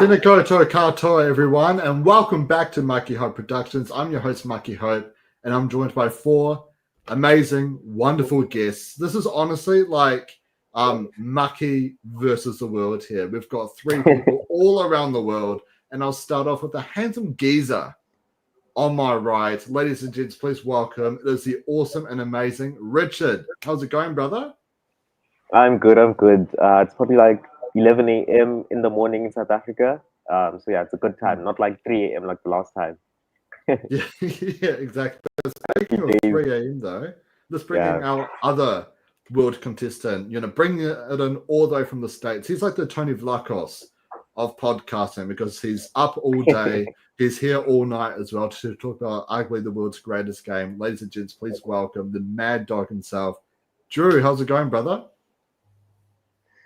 Tēnā koutou katoa, everyone, and welcome back to Mucky Hope Productions. I'm your host, Mucky Hope, and I'm joined by four amazing, wonderful guests. This is honestly like Mucky versus the world here. We've got three people all around the world, and I'll start off with a handsome geezer on my right. Ladies and gents, please welcome. It is the awesome and amazing Richard. How's it going, brother? I'm good. It's probably like 11 a.m. in the morning in South Africa. So yeah, it's a good time. Not like 3 a.m. like the last time. Yeah, exactly. Speaking of 3 a.m. though, let's bring in our other world contestant. Bringing it in all the way from the States. He's like the Tony Vlachos of podcasting because he's up all day. He's here all night as well to talk about arguably the world's greatest game. Ladies and gents, please welcome the mad dog himself, Drew. How's it going, brother?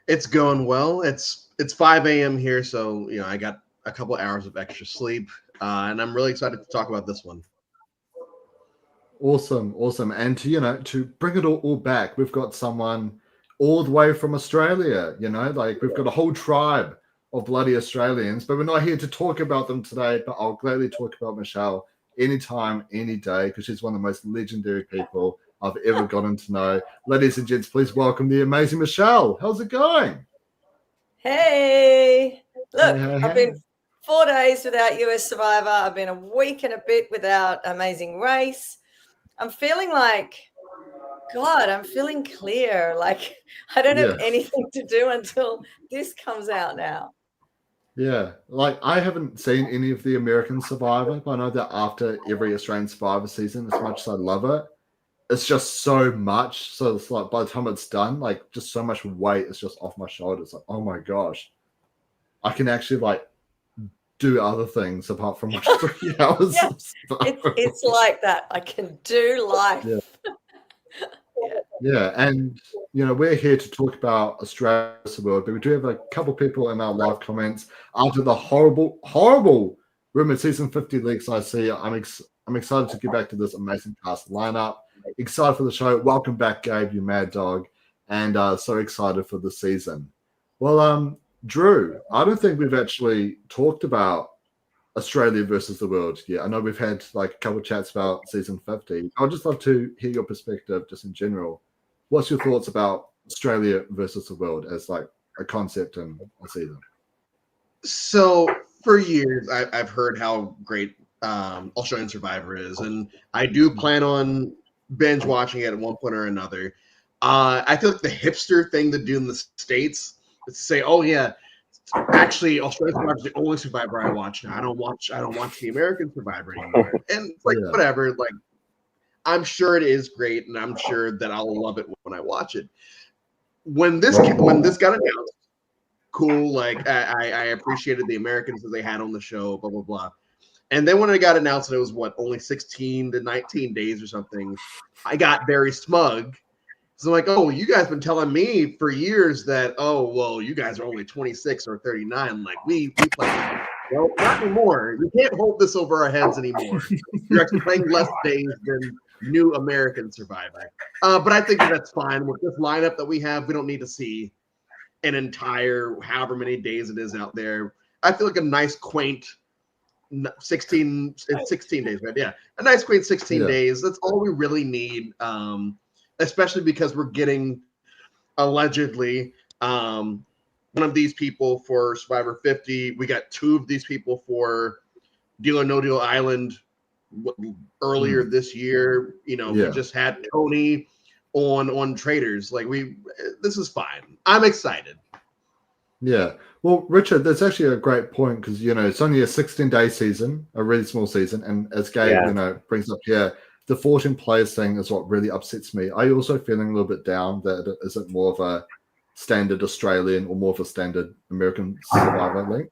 It's going well. It's 5 a.m. here, so I got a couple hours of extra sleep, and I'm really excited to talk about this one. Awesome. And to bring it all back, we've got someone all the way from Australia. Like we've got a whole tribe of bloody Australians, but we're not here to talk about them today. But I'll gladly talk about Michelle anytime, any day, because she's one of the most legendary people I've ever gotten to know. Ladies and gents, please welcome the amazing Michelle. How's it going? Hey, look, I've been 4 days without US Survivor. I've been a week and a bit without Amazing Race. I'm feeling like, God, I'm feeling clear. Like I don't have anything to do until this comes out now. Yeah, like I haven't seen any of the American Survivor, but I know that after every Australian Survivor season, as much as I love it, it's just so much. So it's like by the time it's done, like just so much weight is just off my shoulders. Like, oh my gosh, I can actually like do other things apart from watch 3 hours. Yeah, it's like that. I can do life. Yeah, and we're here to talk about Australia versus the world, but we do have a couple people in our live comments after the horrible rumored season 50 leaks I see. I'm excited to get back to this amazing cast lineup. Excited for the show. Welcome back, Gabe, you mad dog, and so excited for the season. Well, Drew, I don't think we've actually talked about Australia versus the world. Yeah, I know we've had like a couple of chats about season 50. I'd just love to hear your perspective just in general. What's your thoughts about Australia versus the world as like a concept and a season? So for years, I've heard how great Australian Survivor is, and I do plan on binge watching it at one point or another. I feel like the hipster thing to do in the States is to say, oh yeah, actually, Australian Survivor is the only Survivor I watch now. I don't watch the American Survivor anymore. And it's like whatever. Like I'm sure it is great, and I'm sure that I'll love it when I watch it. When this got announced, cool. Like I appreciated the Americans that they had on the show. Blah blah blah. And then when it got announced that it was only 16 to 19 days or something, I got very smug. So I'm like, oh, you guys been telling me for years that, oh, well, you guys are only 26 or 39. Like we play. Well, not anymore. You can't hold this over our heads anymore. You're actually playing less days than new American Survivor. But I think that's fine. With this lineup that we have, we don't need to see an entire however many days it is out there. I feel like a nice, quaint 16 days, right? Yeah. A nice, quaint 16 days. That's all we really need. Especially because we're getting allegedly one of these people for Survivor 50. We got two of these people for Deal or No Deal Island earlier this year. We just had Tony on Traders. Like this is fine. I'm excited. Yeah. Well, Richard, that's actually a great point because it's only a 16-day season, a really small season, and as Gabe brings up here. The 14 players thing is what really upsets me. Are you also feeling a little bit down that is it more of a standard Australian or more of a standard American Survivor league?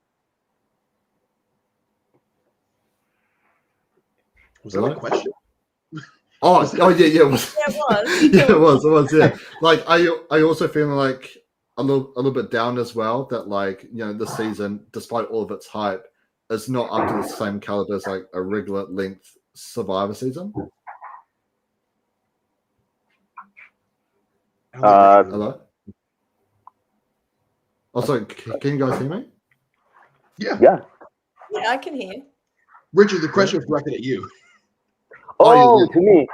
Was that a question? Oh yeah, it was. Yeah, it was. Yeah. Like, are you also feeling like a little bit down as well that like this season, despite all of its hype, is not up to the same caliber as like a regular length Survivor season? Hello? Oh, sorry. Can you guys hear me? Yeah. Yeah. Yeah, I can hear. Richard, the question was directed at you. Oh, to me.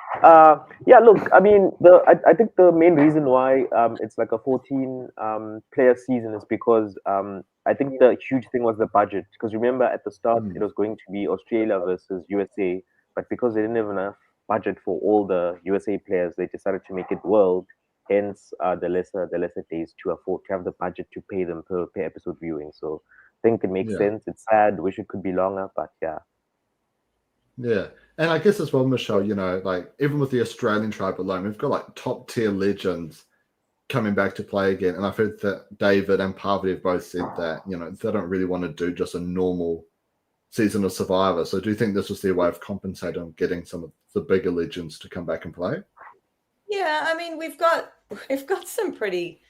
Yeah, look, I mean, I think the main reason why it's like a 14 player season is because I think the huge thing was the budget. Because remember, at the start, it was going to be Australia versus USA, but because they didn't have enough budget for all the USA players, they decided to make it world. Hence, the lesser days to afford to have the budget to pay them per episode viewing. So I think it makes Yeah. sense. It's sad. Wish it could be longer, but yeah. Yeah. And I guess as well, Michelle, like even with the Australian tribe alone, we've got like top tier legends coming back to play again. And I've heard that David and Parvati have both said that, they don't really want to do just a normal season of Survivor. So do you think this was their way of compensating on getting some of the bigger legends to come back and play? Yeah, I mean, we've got some pretty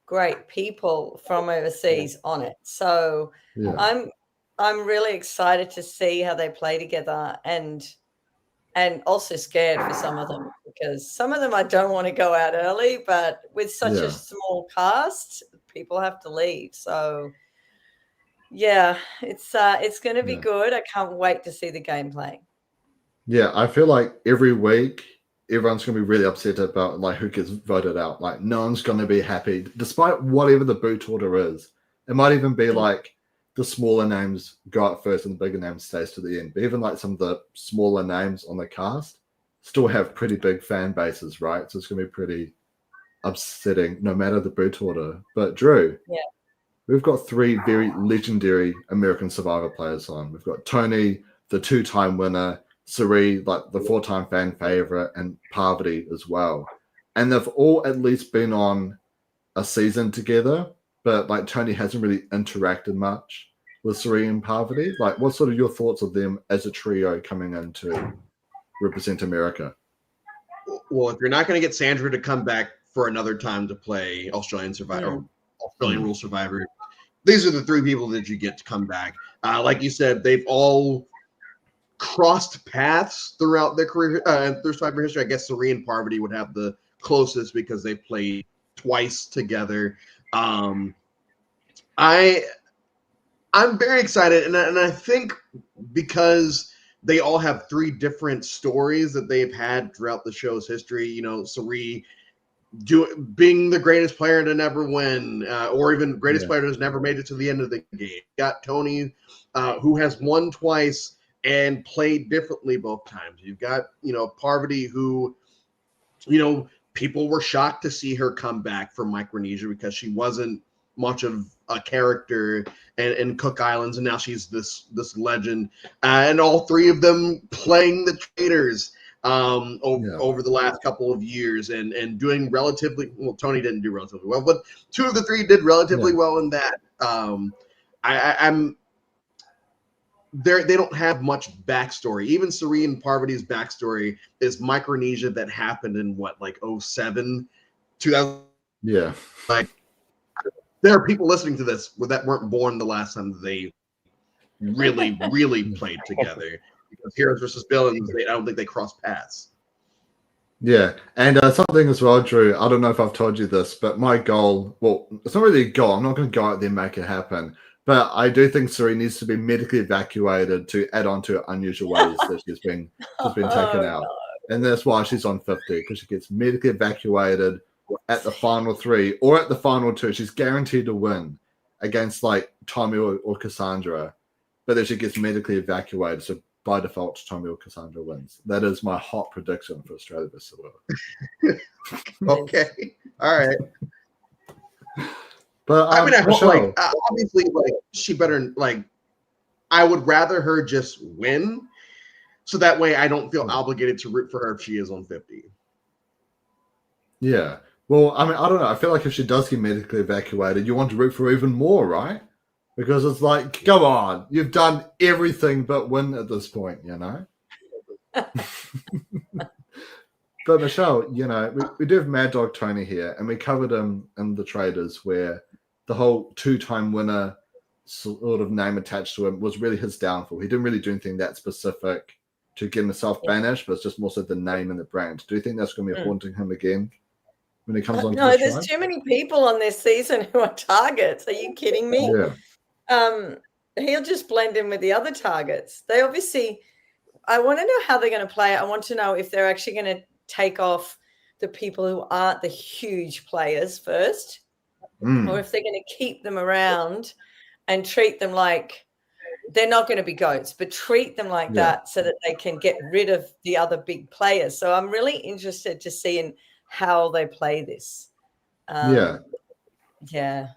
great people from overseas on it. So Yeah. I'm really excited to see how they play together, and also scared for some of them, because some of them I don't want to go out early, but with such a small cast, people have to leave. So yeah, it's going to be good. I can't wait to see the gameplay. Yeah, I feel like every week everyone's going to be really upset about like who gets voted out. Like no one's going to be happy, despite whatever the boot order is. It might even be like the smaller names go out first and the bigger names stays to the end. But even like some of the smaller names on the cast still have pretty big fan bases, right? So it's going to be pretty upsetting no matter the boot order. But Drew, we've got 3 very legendary American Survivor players on. We've got Tony, the 2-time winner, Sari, like the 4-time fan favorite, and Parvati as well. And they've all at least been on a season together, but like Tony hasn't really interacted much with Sari and Parvati. Like, what's sort of your thoughts of them as a trio coming in to represent America? Well, if you're not going to get Sandra to come back for another time to play Australian Survivor, Australian Rule Survivor, these are the 3 people that you get to come back. Like you said, they've all crossed paths throughout their career, through Survivor history. I guess Sari and Parvati would have the closest because they played twice together. I'm very excited, and I think because they all have 3 different stories that they've had throughout the show's history. Sari being the greatest player to never win, or even greatest player who's never made it to the end of the game. You got Tony, who has won twice and played differently both times. You've got, Parvati, who, people were shocked to see her come back from Micronesia because she wasn't much of a character in Cook Islands, and now she's this legend. And all 3 of them playing the traitors over the last couple of years and doing relatively well. Tony didn't do relatively well, but 2 of the 3 did relatively well in that. They don't have much backstory. Even Sari and Parvati's backstory is Micronesia that happened in what, like 07, 2000. Yeah. Like, there are people listening to this that weren't born the last time they really, really played together. Because Heroes versus Villains, I don't think they crossed paths. Yeah, and something as well, Drew, I don't know if I've told you this, but my goal, well, it's not really a goal. I'm not going to go out there and make it happen. But I do think Sari needs to be medically evacuated to add on to her unusual ways that she's been taken out. And that's why she's on 50, because she gets medically evacuated at the final 3 or at the final 2. She's guaranteed to win against like Tommy or Cassandra, but then she gets medically evacuated. So by default, Tommy or Cassandra wins. That is my hot prediction for Australia versus the world. Okay. All right. But I mean, I hope, Michelle, obviously, she better, I would rather her just win, so that way I don't feel obligated to root for her if she is on 50. Yeah. Well, I mean, I don't know. I feel like if she does get medically evacuated, you want to root for her even more, right? Because it's like, come on, you've done everything but win at this point, But Michelle, we do have Mad Dog Tony here, and we covered him in the Traders, where the whole 2-time winner sort of name attached to him was really his downfall. He didn't really do anything that specific to get himself banished, but it's just more so the name and the brand. Do you think that's going to be haunting him again when he comes on? No, there's too many people on this season who are targets. Are you kidding me? Yeah. he'll just blend in with the other targets. They obviously, I want to know how they're going to play. I want to know if they're actually going to take off the people who aren't the huge players first, or if they're going to keep them around and treat them like they're not going to be goats, but treat them like that so that they can get rid of the other big players. So I'm really interested to see in how they play this. Yeah.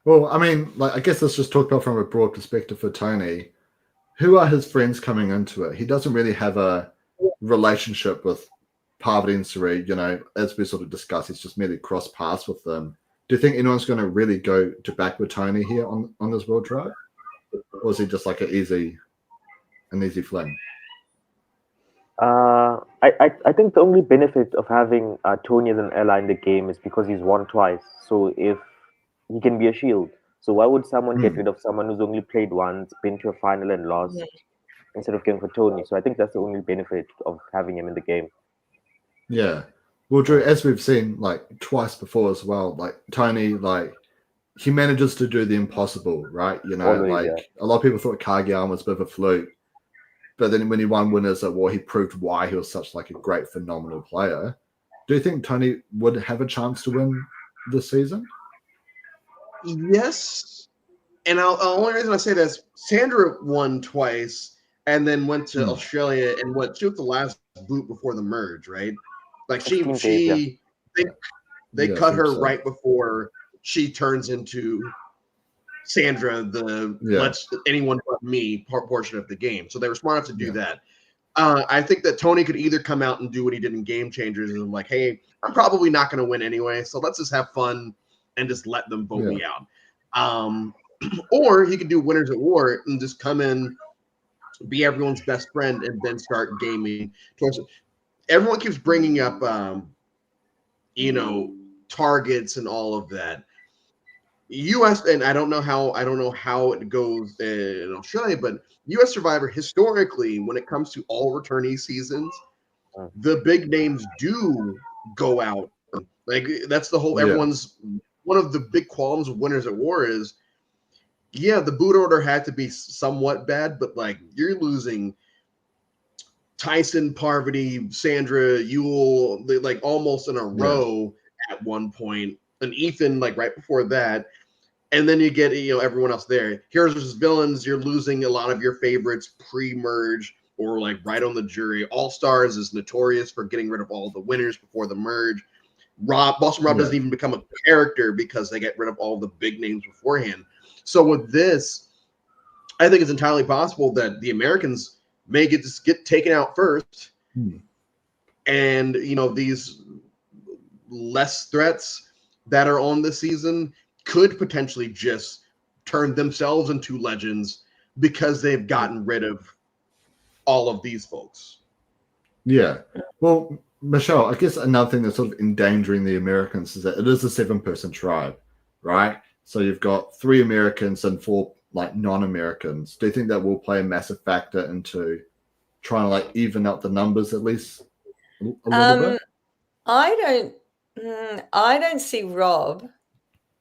Well, I mean, like, I guess let's just talk about from a broad perspective for Tony. Who are his friends coming into it? He doesn't really have a relationship with Parvati and Suri. You know, as we sort of discussed, he's just merely cross paths with them. Do you think anyone's going to really go to back with Tony here on this world drive? Or is he just like an easy fling? I think the only benefit of having Tony as an ally in the game is because he's won twice. So if he can be a shield. So why would someone get rid of someone who's only played once, been to a final and lost, instead of going for Tony? So I think that's the only benefit of having him in the game. Yeah. Well, Drew, as we've seen like twice before as well, like Tony, like he manages to do the impossible, right? You know, always, a lot of people thought Kargyal was a bit of a fluke, but then when he won Winners at War, he proved why he was such like a great, phenomenal player. Do you think Tony would have a chance to win this season? Yes, and the only reason I say that is Sandra won twice and then went to Australia and she took the last boot before the merge, right? Like they cut her right before she turns into Sandra, let's anyone but me portion of the game. So they were smart enough to do that. I think that Tony could either come out and do what he did in Game Changers and like, hey, I'm probably not going to win anyway, so let's just have fun and just let them vote me out. Or he could do Winners at War and just come in, be everyone's best friend, and then start gaming towards it. Everyone keeps bringing up, targets and all of that. U.S. and I don't know how it goes in Australia, but U.S. Survivor historically, when it comes to all returnee seasons, the big names do go out. Like that's the whole everyone's. One of the big qualms of Winners at War is, the boot order had to be somewhat bad, but like you're losing Tyson, Parvati, Sandra, Yule, like almost in a row at one point, and Ethan like right before that, and then you get everyone else there. Heroes versus Villains, you're losing a lot of your favorites pre-merge or like right on the jury. All Stars is notorious for getting rid of all the winners before the merge. Boston Rob doesn't even become a character because they get rid of all the big names beforehand. So with this, I think it's entirely possible that the Americans may get taken out first, and these less threats that are on this season could potentially just turn themselves into legends because they've gotten rid of all of these folks. Yeah. Well, Michelle, I guess another thing that's sort of endangering the Americans is that it is a 7-person tribe, right? So you've got 3 Americans and 4 like non-Americans. Do you think that will play a massive factor into trying to like even out the numbers at least a little bit? I don't see Rob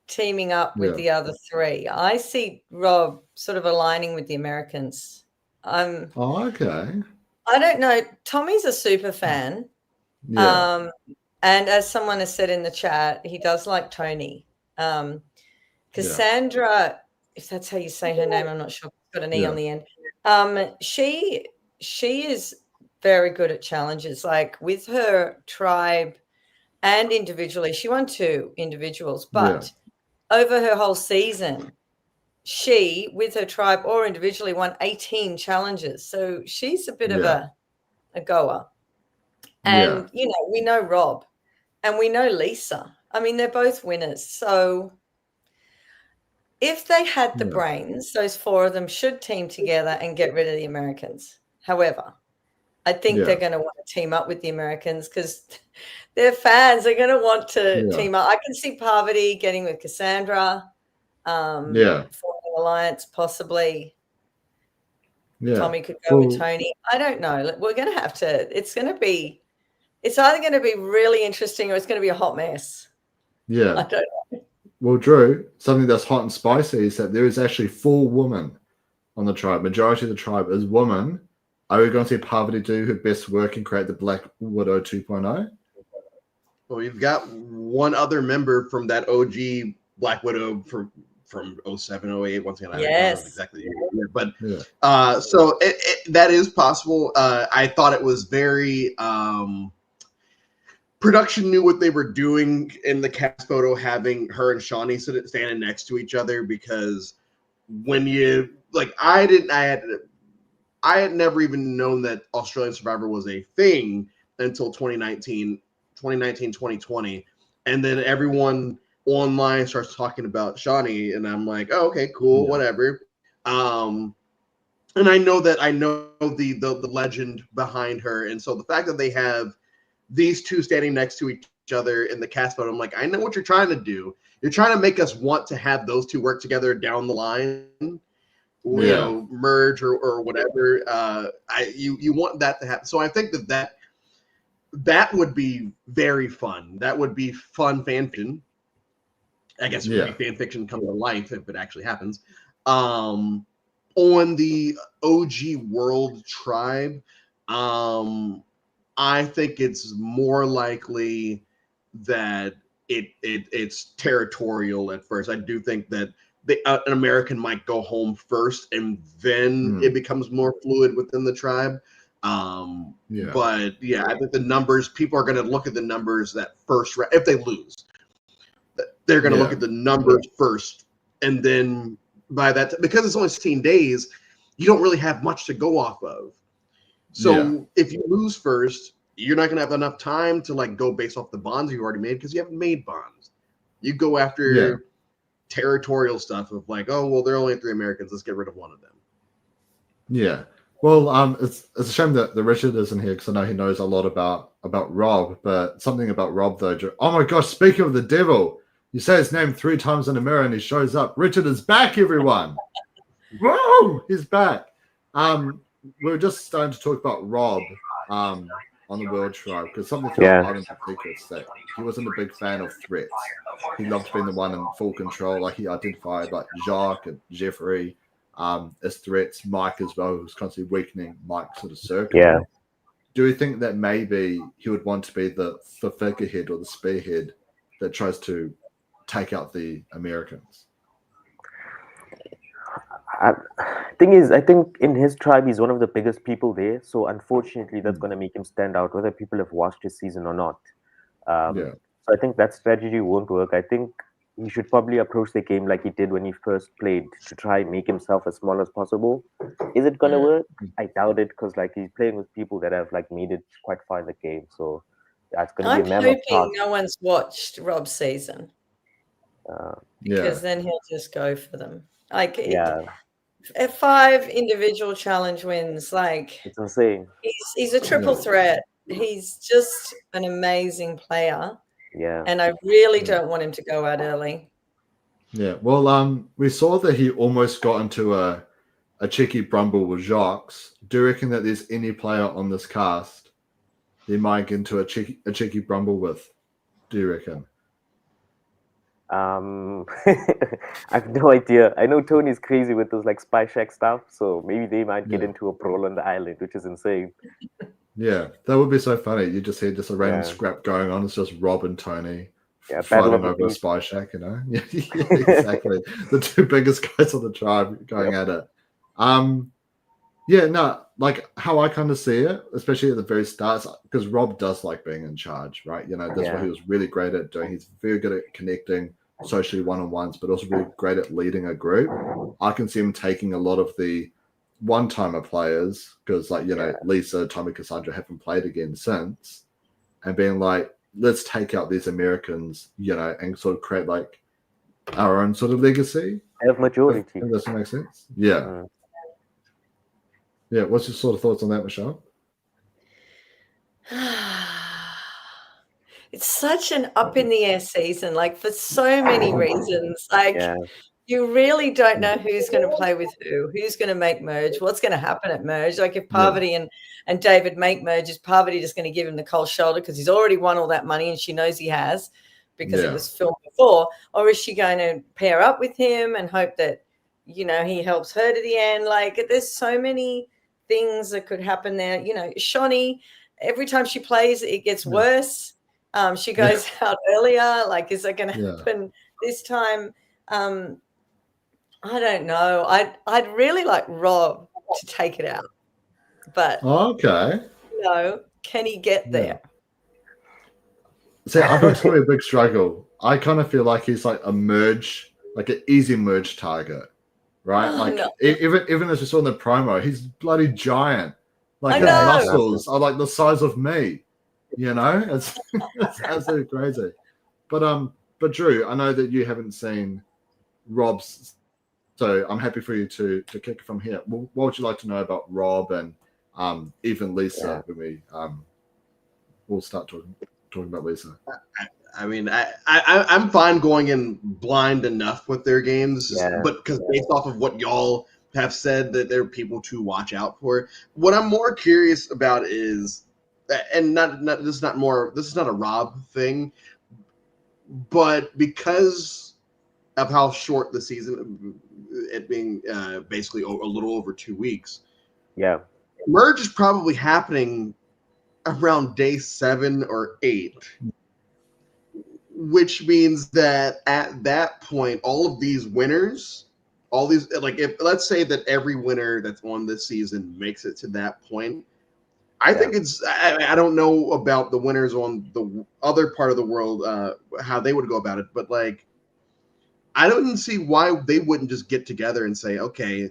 teaming up with the other 3. I see Rob sort of aligning with the Americans. Okay. I don't know. Tommy's a super fan. And as someone has said in the chat, he does like Tony. Cassandra, if that's how you say her name, I'm not sure. It's got an E on the end. She is very good at challenges. Like with her tribe and individually, she won 2 individuals, but over her whole season, she, with her tribe or individually, won 18 challenges. So she's a bit of a goer. And, we know Rob and we know Lisa. I mean, they're both winners. So if they had the brains, those 4 of them should team together and get rid of the Americans. However, I think they're going to want to team up with the Americans because their fans are going to want to team up. I can see Parvati getting with Cassandra, forming alliance possibly. Tommy could go with Tony. I don't know. We're going to have to. It's either going to be really interesting or it's going to be a hot mess. Yeah. I don't know. Well, Drew, something that's hot and spicy is that there is actually 4 women on the tribe. Majority of the tribe is women. Are we going to see Parvati do her best work and create the Black Widow 2.0? Well, we've got one other member from that OG Black Widow from 07, 08. Once again, I don't know exactly the year, but Yeah. so that is possible. I thought it was very production knew what they were doing in the cast photo, having her and Shawnee standing next to each other, because when you like, I had never even known that Australian Survivor was a thing until 2019, 2020. And then everyone online starts talking about Shawnee, and I'm like, oh, okay, cool, whatever. And I know the legend behind her. And so the fact that they have these two standing next to each other in the cast photo, I'm like, I know what you're trying to do. You're trying to make us want to have those two work together down the line. You know, merge or whatever. You want that to happen. So I think that would be very fun. That would be fun fan fiction. I guess it would be fan fiction come to life if it actually happens. On the OG World Tribe, I think it's more likely that it's territorial at first. I do think that an American might go home first, and then it becomes more fluid within the tribe. But yeah, I think the numbers, people are going to look at the numbers that first round. If they lose, they're going to look at the numbers first, and then by that, because it's only 16 days, you don't really have much to go off of. So if you lose first, you're not going to have enough time to like go based off the bonds you already made, because you haven't made bonds. You go after territorial stuff of like, oh, well, there are only 3 Americans. Let's get rid of one of them. Yeah. Well, it's a shame that Richard isn't here, because I know he knows a lot about Rob. But something about Rob though. Oh my gosh! Speaking of the devil, you say his name 3 times in a mirror and he shows up. Richard is back, everyone. Whoa, he's back. We were just starting to talk about Rob on the World Tribe, because something throughout Island of Secrets that he wasn't a big fan of threats. He loved being the one in full control. Like, he identified like Jacques and Jeffrey as threats. Mike as well, who was constantly weakening Mike's sort of circle. Yeah. Do you think that maybe he would want to be the figurehead or the spearhead that tries to take out the Americans? Thing is, I think in his tribe, he's one of the biggest people there. So unfortunately, that's going to make him stand out, whether people have watched his season or not. So I think that strategy won't work. I think he should probably approach the game like he did when he first played, to try and make himself as small as possible. Is it going to work? I doubt it, because like he's playing with people that have like made it quite far in the game. So that's going to be a I'm mammoth hoping no one's watched Rob's season, because then he'll just go for them. Like, at 5 individual challenge wins, like, it's insane. He's a triple threat. He's just an amazing player. Yeah. And I really don't want him to go out early. Yeah. Well, we saw that he almost got into a cheeky brumble with Jacques. Do you reckon that there's any player on this cast he might get into a cheeky brumble with? Do you reckon? I have no idea. I know Tony's crazy with this like Spy Shack stuff, so maybe they might get into a brawl on the island, which is insane. Yeah, that would be so funny. You just hear just a random scrap going on. It's just Rob and Tony fighting over a Spy Shack, you know? Yeah, exactly. The 2 biggest guys on the tribe going at it. Like how I kind of see it, especially at the very start, because Rob does like being in charge, right? You know, that's what he was really great at doing. He's very good at connecting socially one-on-ones, but also really great at leading a group. I can see him taking a lot of the one-timer players, because like, you know, Lisa, Tommy, Cassandra haven't played again since, and being like, let's take out these Americans, you know, and sort of create like our own sort of legacy. Have majority. Does that make sense? Yeah. Yeah, what's your sort of thoughts on that, Michelle? It's such an up in the air season, like, for so many reasons. Like, you really don't know who's going to play with who's going to make merge, what's going to happen at merge. Like, if Parvati and David make merge, is Parvati just going to give him the cold shoulder because he's already won all that money and she knows he has? because it was filmed before, or is she going to pair up with him and hope that, you know, he helps her to the end? Like, there's so many things that could happen there. You know, Shawnee, every time she plays, it gets worse. She goes out earlier. Like, is that going to happen this time? I don't know. I'd really like Rob to take it out, but okay. you know, can he get there? See, I think it's going to be a big struggle. I kind of feel like he's like a merge, like an easy merge target, right? Like even as we saw in the promo, he's bloody giant. Like his muscles are like the size of me. You know, it's absolutely crazy. But Drew, I know that you haven't seen Rob's, so I'm happy for you to kick it from here. What would you like to know about Rob and even Lisa when we we'll start talking about Lisa? I mean, I'm fine going in blind enough with their games, but because based off of what y'all have said that they're people to watch out for. What I'm more curious about is, and this is not a Rob thing, but because of how short the season, it being basically a little over 2 weeks, merge is probably happening around day 7 or 8, which means that at that point, all of these winners, all these, like, if let's say that every winner that's on this season makes it to that point, I think it's, I don't know about the winners on the other part of the world, how they would go about it, but like, I don't see why they wouldn't just get together and say, okay,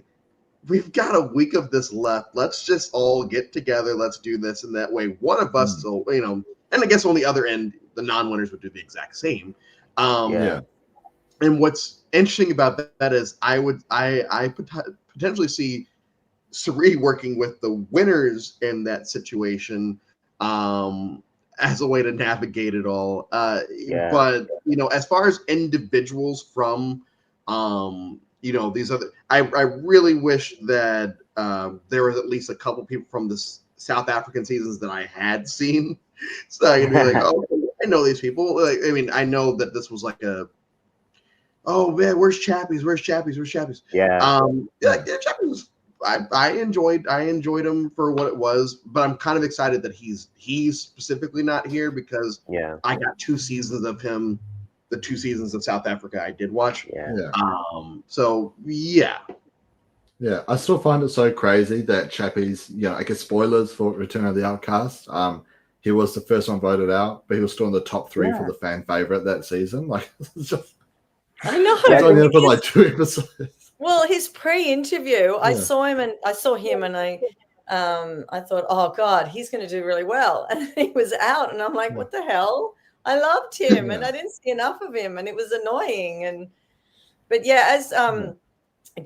we've got a week of this left. Let's just all get together. Let's do this. And that way, one of us will, you know, and I guess on the other end, the non-winners would do the exact same. And what's interesting about that is I potentially see Sari working with the winners in that situation as a way to navigate it all. But, you know, as far as individuals from, you know, these other, I really wish that there was at least a couple people from the South African seasons that I had seen. So I could be like, oh, I know these people. Like, I mean, I know that this was like a, oh man, where's Chappies? Where's Chappies? Where's Chappies? Chappies. I enjoyed him for what it was, but I'm kind of excited that he's specifically not here because I got 2 seasons of him, the 2 seasons of South Africa I did watch. So Yeah, I still find it so crazy that Chappie's, you know, I guess spoilers for Return of the Outcast. He was the first one voted out, but he was still in the top 3 for the fan favorite that season. Like, it's just, I know. It's only there for like 2 episodes. Well, his pre-interview, I saw him and I thought, oh God, he's going to do really well. And he was out, and I'm like, what the hell? I loved him, and I didn't see enough of him, and it was annoying. But yeah, as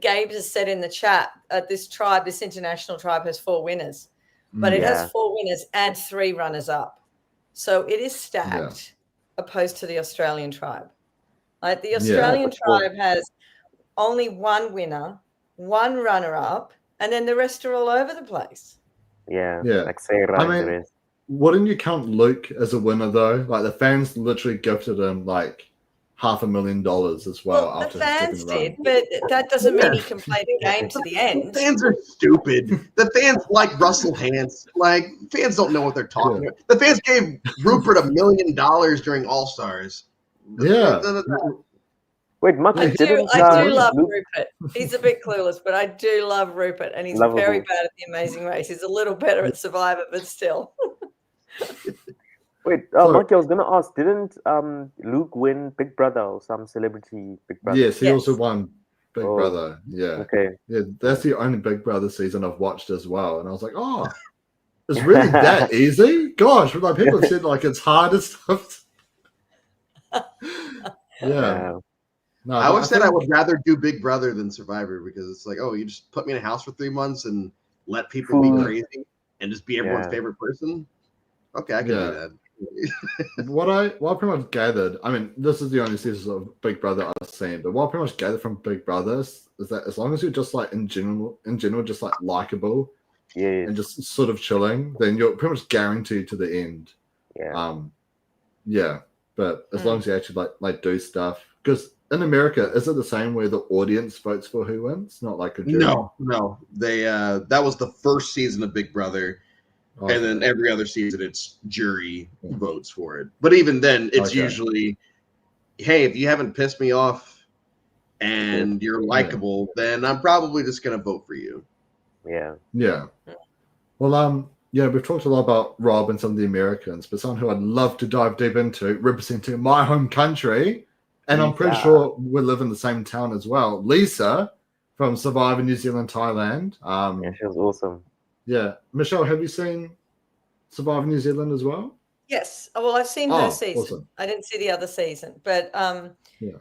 Gabe has said in the chat, this international tribe has 4 winners, but it has 4 winners and 3 runners-up, so it is stacked opposed to the Australian tribe. Like the Australian tribe has only 1 winner, 1 runner-up, and then the rest are all over the place. Like I mean, wouldn't you count Luke as a winner though? Like the fans literally gifted him like $500,000 as well. After the fans did, but that doesn't mean he can play the game to the end. The fans are stupid. The fans like Russell Hantz. Like, fans don't know what they're talking about. The fans gave Rupert $1 million during All Stars. Wait, Mucky, I do love Rupert. He's a bit clueless, but I do love Rupert, and he's very bad at The Amazing Race. He's a little better at Survivor, but still. Wait, Mucky, I was going to ask, didn't Luke win Big Brother or some celebrity Big Brother? Yes, he also won Big Brother. Yeah. Okay. Yeah, that's the only Big Brother season I've watched as well. And I was like, oh, it's really that easy? Gosh, like people have said like it's hard and stuff. No, I always said I would rather do Big Brother than Survivor because it's like, oh, you just put me in a house for 3 months and let people be crazy and just be everyone's favorite person. Okay, I can do that. What I pretty much gathered, I mean, this is the only season of Big Brother I've seen, but what I pretty much gathered from Big Brother is that as long as you're just like in general, just like likable and just sort of chilling, then you're pretty much guaranteed to the end. But as long as you actually like do stuff, because in America, is it the same where the audience votes for who wins, not like a jury? No. They that was the first season of Big Brother, Okay. and then every other season it's jury votes for it. But even then, it's usually, hey, if you haven't pissed me off and you're likable, then I'm probably just gonna vote for you. Yeah. Yeah. Well, we've talked a lot about Rob and some of the Americans, but someone who I'd love to dive deep into, representing my home country, and I'm pretty sure we live in the same town as well. Lisa from Survivor New Zealand, Thailand. Yeah, she was awesome. Yeah. Michelle, have you seen Survivor New Zealand as well? Yes. Well, I've seen her season. Awesome. I didn't see the other season, but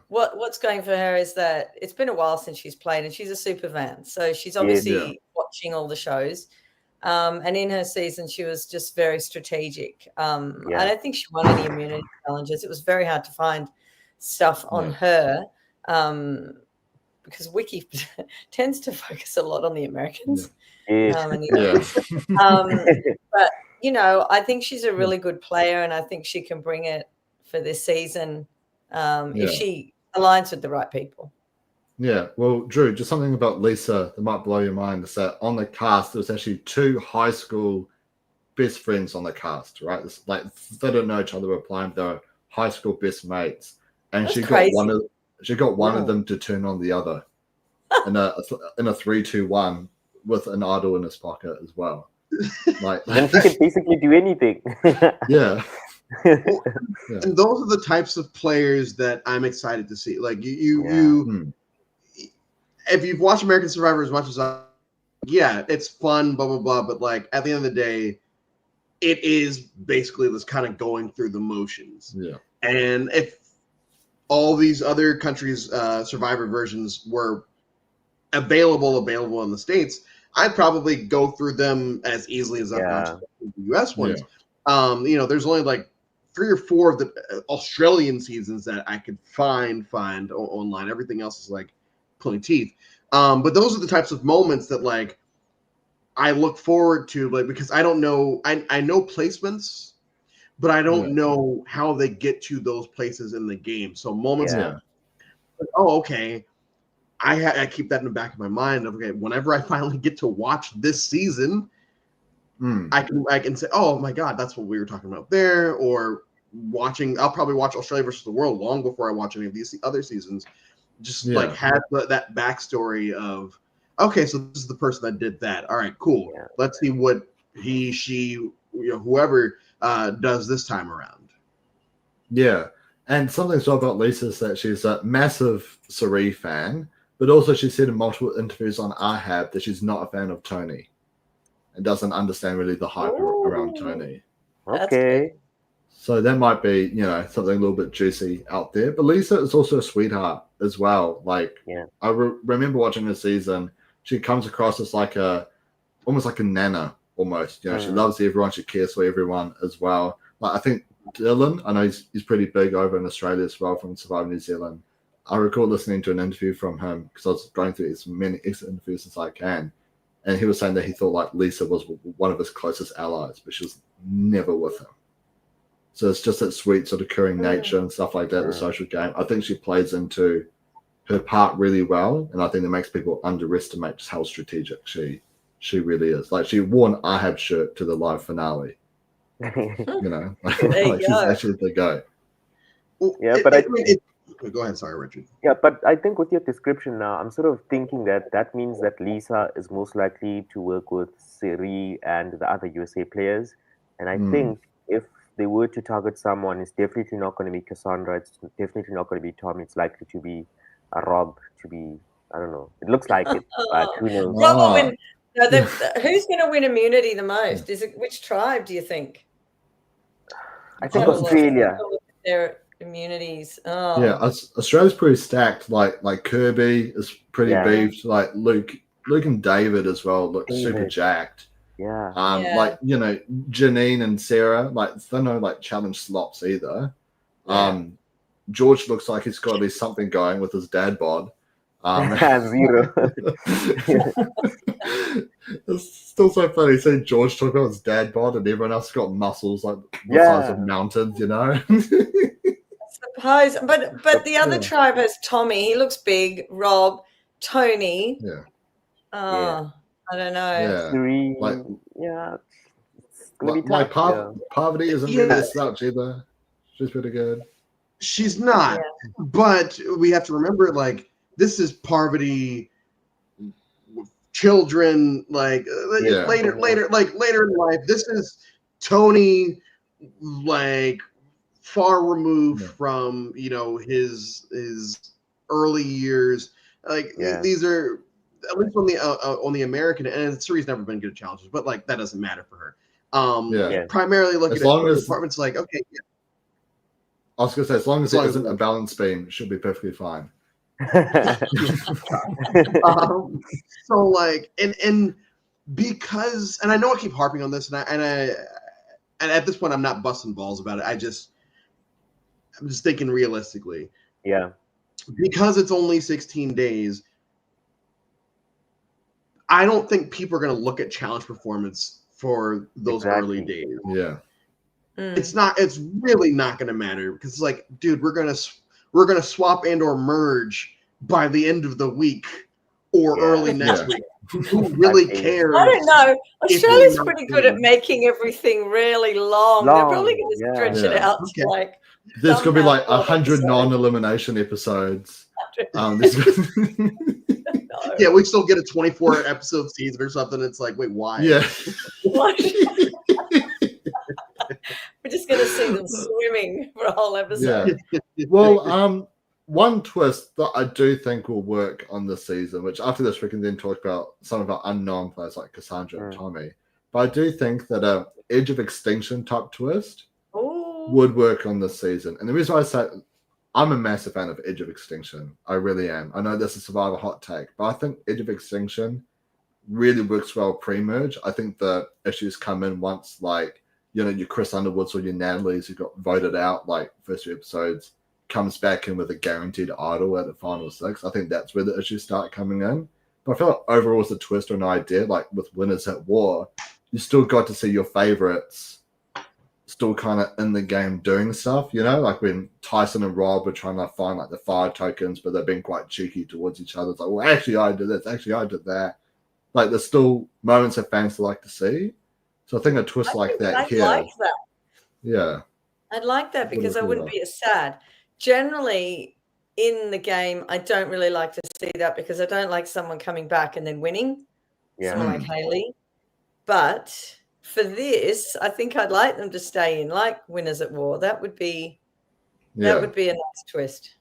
what's going for her is that it's been a while since she's played, and she's a super fan, so she's obviously watching all the shows. And in her season, she was just very strategic. I don't think she won any immunity challenges. It was very hard to find stuff on her because Wiki tends to focus a lot on the Americans. But I think she's a really good player, and I think she can bring it for this season if she aligns with the right people. Yeah, well, Drew, just something about Lisa that might blow your mind is that on the cast, there was actually 2 high school best friends on the cast, right? It's like they don't know each other, were applying, they're high school best mates, and she got one of them to turn on the other in a 3-2-1 with an idol in his pocket as well. Like, then she can basically do anything. Yeah. And those are the types of players that I'm excited to see. Like you if you've watched American Survivor as much as it's fun, blah blah blah. But like at the end of the day, it is basically this kind of going through the motions. Yeah. And if all these other countries' Survivor versions were available in the States, I'd probably go through them as easily as I've gone to the US ones. Yeah. There's only like 3 or 4 of the Australian seasons that I could find online. Everything else is like pulling teeth. But those are the types of moments that like I look forward to, like, because I don't know, I know placements, but I don't know how they get to those places in the game. So moments like, oh, okay. I keep that in the back of my mind. Okay, whenever I finally get to watch this season, I can say, oh my God, that's what we were talking about there. Or I'll probably watch Australia versus the World long before I watch any of these other seasons. Just like have that backstory of, okay, so this is the person that did that. All right, cool. Yeah. Let's see what he, she, whoever does this time around. Yeah. And something so about Lisa is that she's a massive Sari fan, but also she said in multiple interviews on Ahab that she's not a fan of Tony and doesn't understand really the hype around Tony. Okay. So that might be, something a little bit juicy out there. But Lisa is also a sweetheart as well. Like, I remember watching her season. She comes across as like almost like a nana almost. She loves everyone. She cares for everyone as well. Like, I think Dylan, I know he's pretty big over in Australia as well from Survivor New Zealand. I recall listening to an interview from him because I was going through as many exit interviews as I can. And he was saying that he thought like Lisa was one of his closest allies, but she was never with him. So it's just that sweet sort of caring nature and stuff like that, the social game. I think she plays into her part really well, and I think it makes people underestimate just how strategic she really is. Like, she wore an Ahab shirt to the live finale. Like she's actually the go. Yeah, but go ahead, sorry, Richard. Yeah, but I think with your description now, I'm sort of thinking that means that Lisa is most likely to work with Siri and the other USA players, and I think if they were to target someone, it's definitely not going to be Cassandra. It's definitely not going to be Tom. It's likely to be a Rob. To be, I don't know. It looks like it, but who knows? Rob will win. No, who's going to win immunity the most? Is it which tribe do you think? I think Australia. Their immunities. Oh. Yeah, Australia's pretty stacked. Like Kirby is pretty beefed. Like Luke and David as well look super jacked. Yeah. Like, Janine and Sarah, like, they're no like challenge slops either. George looks like he's got at least something going with his dad bod. Zero. It's still so funny seeing George talk about his dad bod and everyone else got muscles like the size of mountains, suppose, but the other tribe has Tommy. He looks big. Rob, Tony. Yeah. Oh, I don't know. Yeah. Three, Like, it's gonna be like tough. Parvati isn't really a slouch either. She's pretty good. She's not, but we have to remember, like, this is Parvati, children, like later in life. This is Tony, like far removed from his early years. Like these are, at least on the American, and Suri's never been good at challenges, but like that doesn't matter for her. Primarily looking at the departments, like okay. I was gonna say, as long as it isn't a balance beam, it should be perfectly fine. So like, and because, and I know I keep harping on this, and at this point I'm not busting balls about it. I'm just thinking realistically. Yeah. Because it's only 16 days, I don't think people are going to look at challenge performance for those early days. Yeah. It's really not going to matter, because it's like, dude, we're going to swap and or merge by the end of the week or early next week. Who really cares? I don't know. Australia's pretty good at making everything really long. They're probably going to stretch it out to like. There's going to be like 100 non-elimination episodes. Yeah, we still get a 24 episode season or something. It's like, wait, why? Yeah. We're just going to see them swimming for a whole episode. Yeah. Well, one twist that I do think will work on this season, which after this we can then talk about some of our unknown players like Cassandra and Tommy, but I do think that a Edge of Extinction type twist would work on this season. And the reason why I say I'm a massive fan of Edge of Extinction. I really am. I know this is a Survivor hot take, but I think Edge of Extinction really works well pre-merge. I think the issues come in once, like, your Chris Underwoods or your Natalie's who got voted out, like, first few episodes, comes back in with a guaranteed idol at the final 6. I think that's where the issues start coming in. But I feel like overall as a twist or an idea, like with Winners at War, you still got to see your favorites still kind of in the game doing stuff, like when Tyson and Rob were trying to find like the fire tokens, but they're being quite cheeky towards each other. It's like, well, actually I did this, actually I did that. Like there's still moments that fans like to see. So I think a twist like that I'd here. like that. Yeah. I'd like that because I wouldn't be as sad. Generally in the game, I don't really like to see that because I don't like someone coming back and then winning. Someone like Haley. But for this, I think I'd like them to stay in, like Winners at War. That would be a nice twist.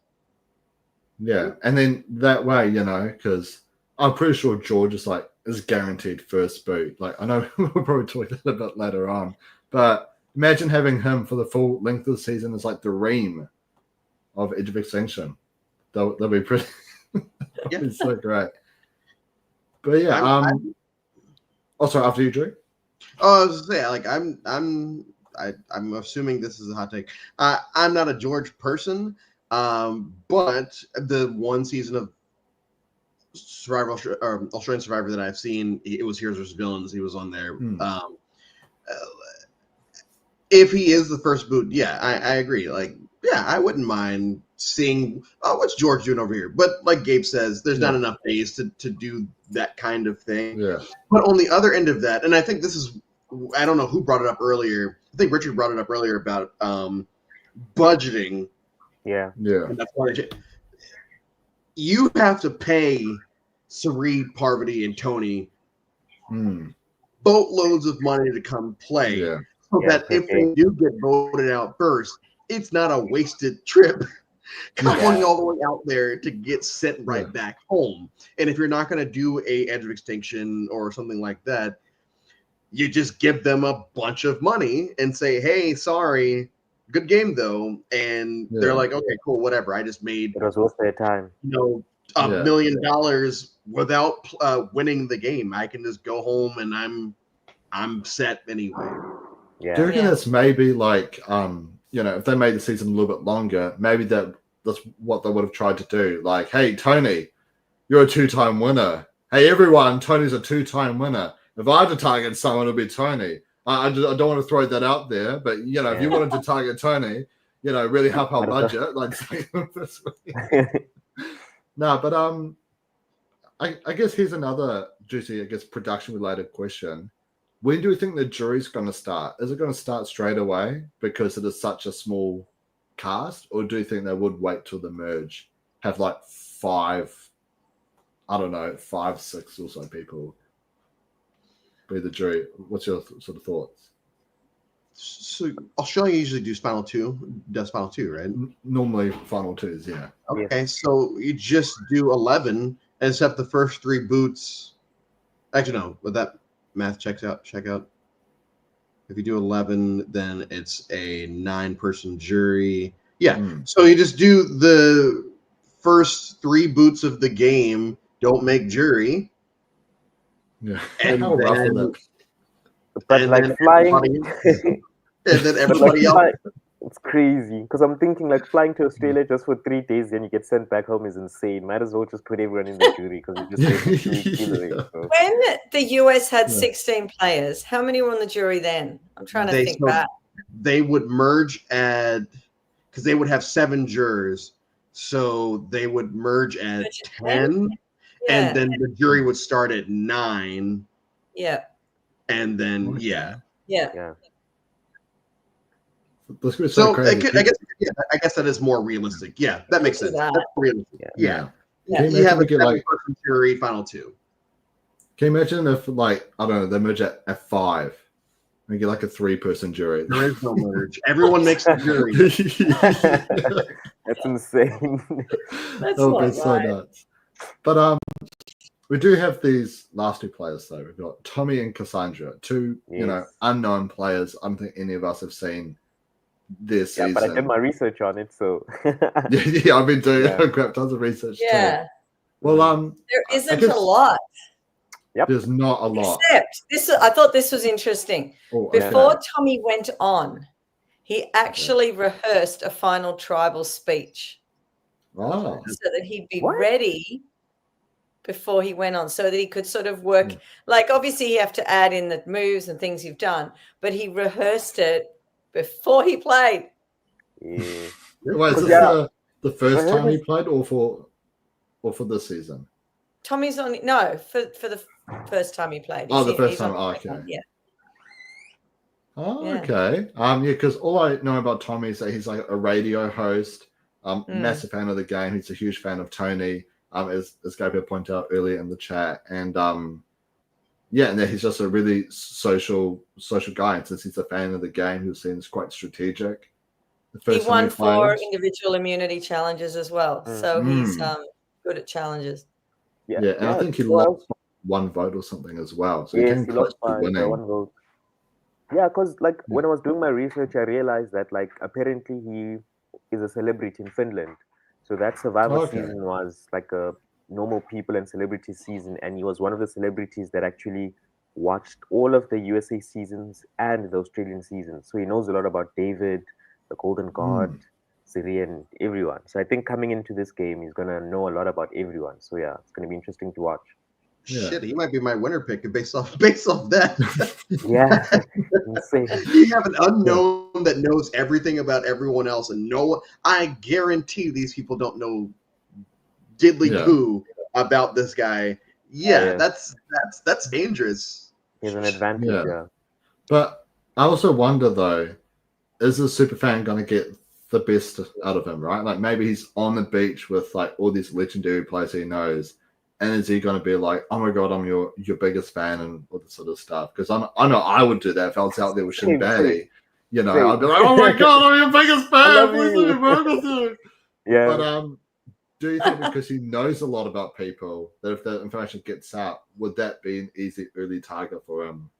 Yeah, and then that way, because I'm pretty sure George is guaranteed first boot. Like I know we'll probably talk that a bit later on, but imagine having him for the full length of the season as like the ream of Edge of Extinction. That'll be pretty. That'll be so great. But yeah, also after you, Drew. Oh, I was gonna say, like I'm assuming this is a hot take. I'm not a George person, but the one season of Australian Survivor that I've seen, it was Heroes vs. Villains. He was on there. If he is the first boot, I agree. Like, I wouldn't mind seeing what's George doing over here. But like Gabe says, there's not enough days to do that kind of thing. Yeah. But on the other end of that, and I think this is, I don't know who brought it up earlier. I think Richard brought it up earlier about budgeting. Yeah. And that's why you have to pay Suri, Parvati, and Tony boatloads of money to come play. Yeah. So that if they do get voted out first, it's not a wasted trip going all the way out there to get sent right back home. And if you're not going to do a Edge of Extinction or something like that, you just give them a bunch of money and say, hey, sorry, good game though. And they're like, okay, cool, whatever. I just made it was worth their time. $1 million without winning the game. I can just go home and I'm set anyway. Yeah. Do you reckon that's maybe like if they made the season a little bit longer, maybe that's what they would have tried to do. Like, hey, Tony, you're a 2-time winner. Hey, everyone, Tony's a 2-time winner. If I had to target someone, it would be Tony. I don't want to throw that out there, but if you wanted to target Tony, really help our budget. Like, no, but I guess here's another juicy, production related question. When do you think the jury's going to start? Is it going to start straight away because it is such a small cast, or do you think they would wait till the merge, have like 5, 6 or so people be the jury? What's your sort of thoughts? So Australia usually does final two, right? Normally final 2s, yeah. Okay, so you just do 11, except the first 3 boots. Actually, no, but that math check out. If you do 11, then it's a 9-person jury. Yeah, so you just do the first 3 boots of the game, don't make jury. Yeah, and how rough is that? But like flying, and then everybody else. It's crazy because I'm thinking like flying to Australia just for 3 days, then you get sent back home is insane. Might as well just put everyone in the jury because you just so. When the US had 16 players, how many were on the jury then? I'm trying to think back. They would merge because they would have 7 jurors, so they would merge at 10, and then the jury would start at 9. Yeah. And then Yeah. So I guess that is more realistic. Yeah, that makes sense. That's realistic. Yeah. You have a 7-person jury, final 2. Can you imagine if, like, I don't know, they merge at 5? We get like a 3-person jury. There is no merge. Everyone makes a jury. That's insane. That's so nuts. But we do have these last 2 players though. We've got Tommy and Cassandra, 2 unknown players. I don't think any of us have seen this season. But I did my research on it, so yeah, I've been doing I've got tons of research too. Well, there isn't a lot. Yep. There's not a lot. Except this, I thought this was interesting. Before Tommy went on, he actually rehearsed a final tribal speech. Oh. So that he'd be ready before he went on, so that he could sort of work. Like, obviously, you have to add in the moves and things you've done, but he rehearsed it before he played. Yeah. Wait, is this the first time he played, or for this season? Tommy's on for the first time he played. The first time. Okay. Yeah. Oh, okay. Because all I know about Tommy is that he's like a radio host. Massive fan of the game. He's a huge fan of Tony. As Gabriel pointed out earlier in the chat, and and then he's just a really social guy. And since he's a fan of the game, he seems quite strategic. He won 4 individual immunity challenges as well, so he's good at challenges. And I think he lost 1 vote or something as well. So he lost by 1 vote. Yeah, because when I was doing my research, I realized that apparently he is a celebrity in Finland. So that Survivor season was like a normal people and celebrity season, and he was one of the celebrities that actually watched all of the USA seasons and the Australian seasons. So he knows a lot about David, the Golden God, Syrian, everyone. So I think coming into this game, he's gonna know a lot about everyone. So yeah, it's gonna be interesting to watch. Shit, he might be my winner pick based off that. Yeah, insane. You have an unknown that knows everything about everyone else, and I guarantee these people don't know diddly poo about this guy. Yeah, that's dangerous. He has an advantage. Yeah. But I also wonder though, is the superfan gonna get the best out of him? Right, like maybe he's on the beach with like all these legendary players he knows. And is he going to be like, oh my God, I'm your biggest fan and all this sort of stuff? Because I know I would do that if I was out there with Shin Bay. I'd be like, oh my God, I'm your biggest fan. Please let me work with you. Yeah. But do you think because he knows a lot about people, that if the information gets out, would that be an easy early target for him?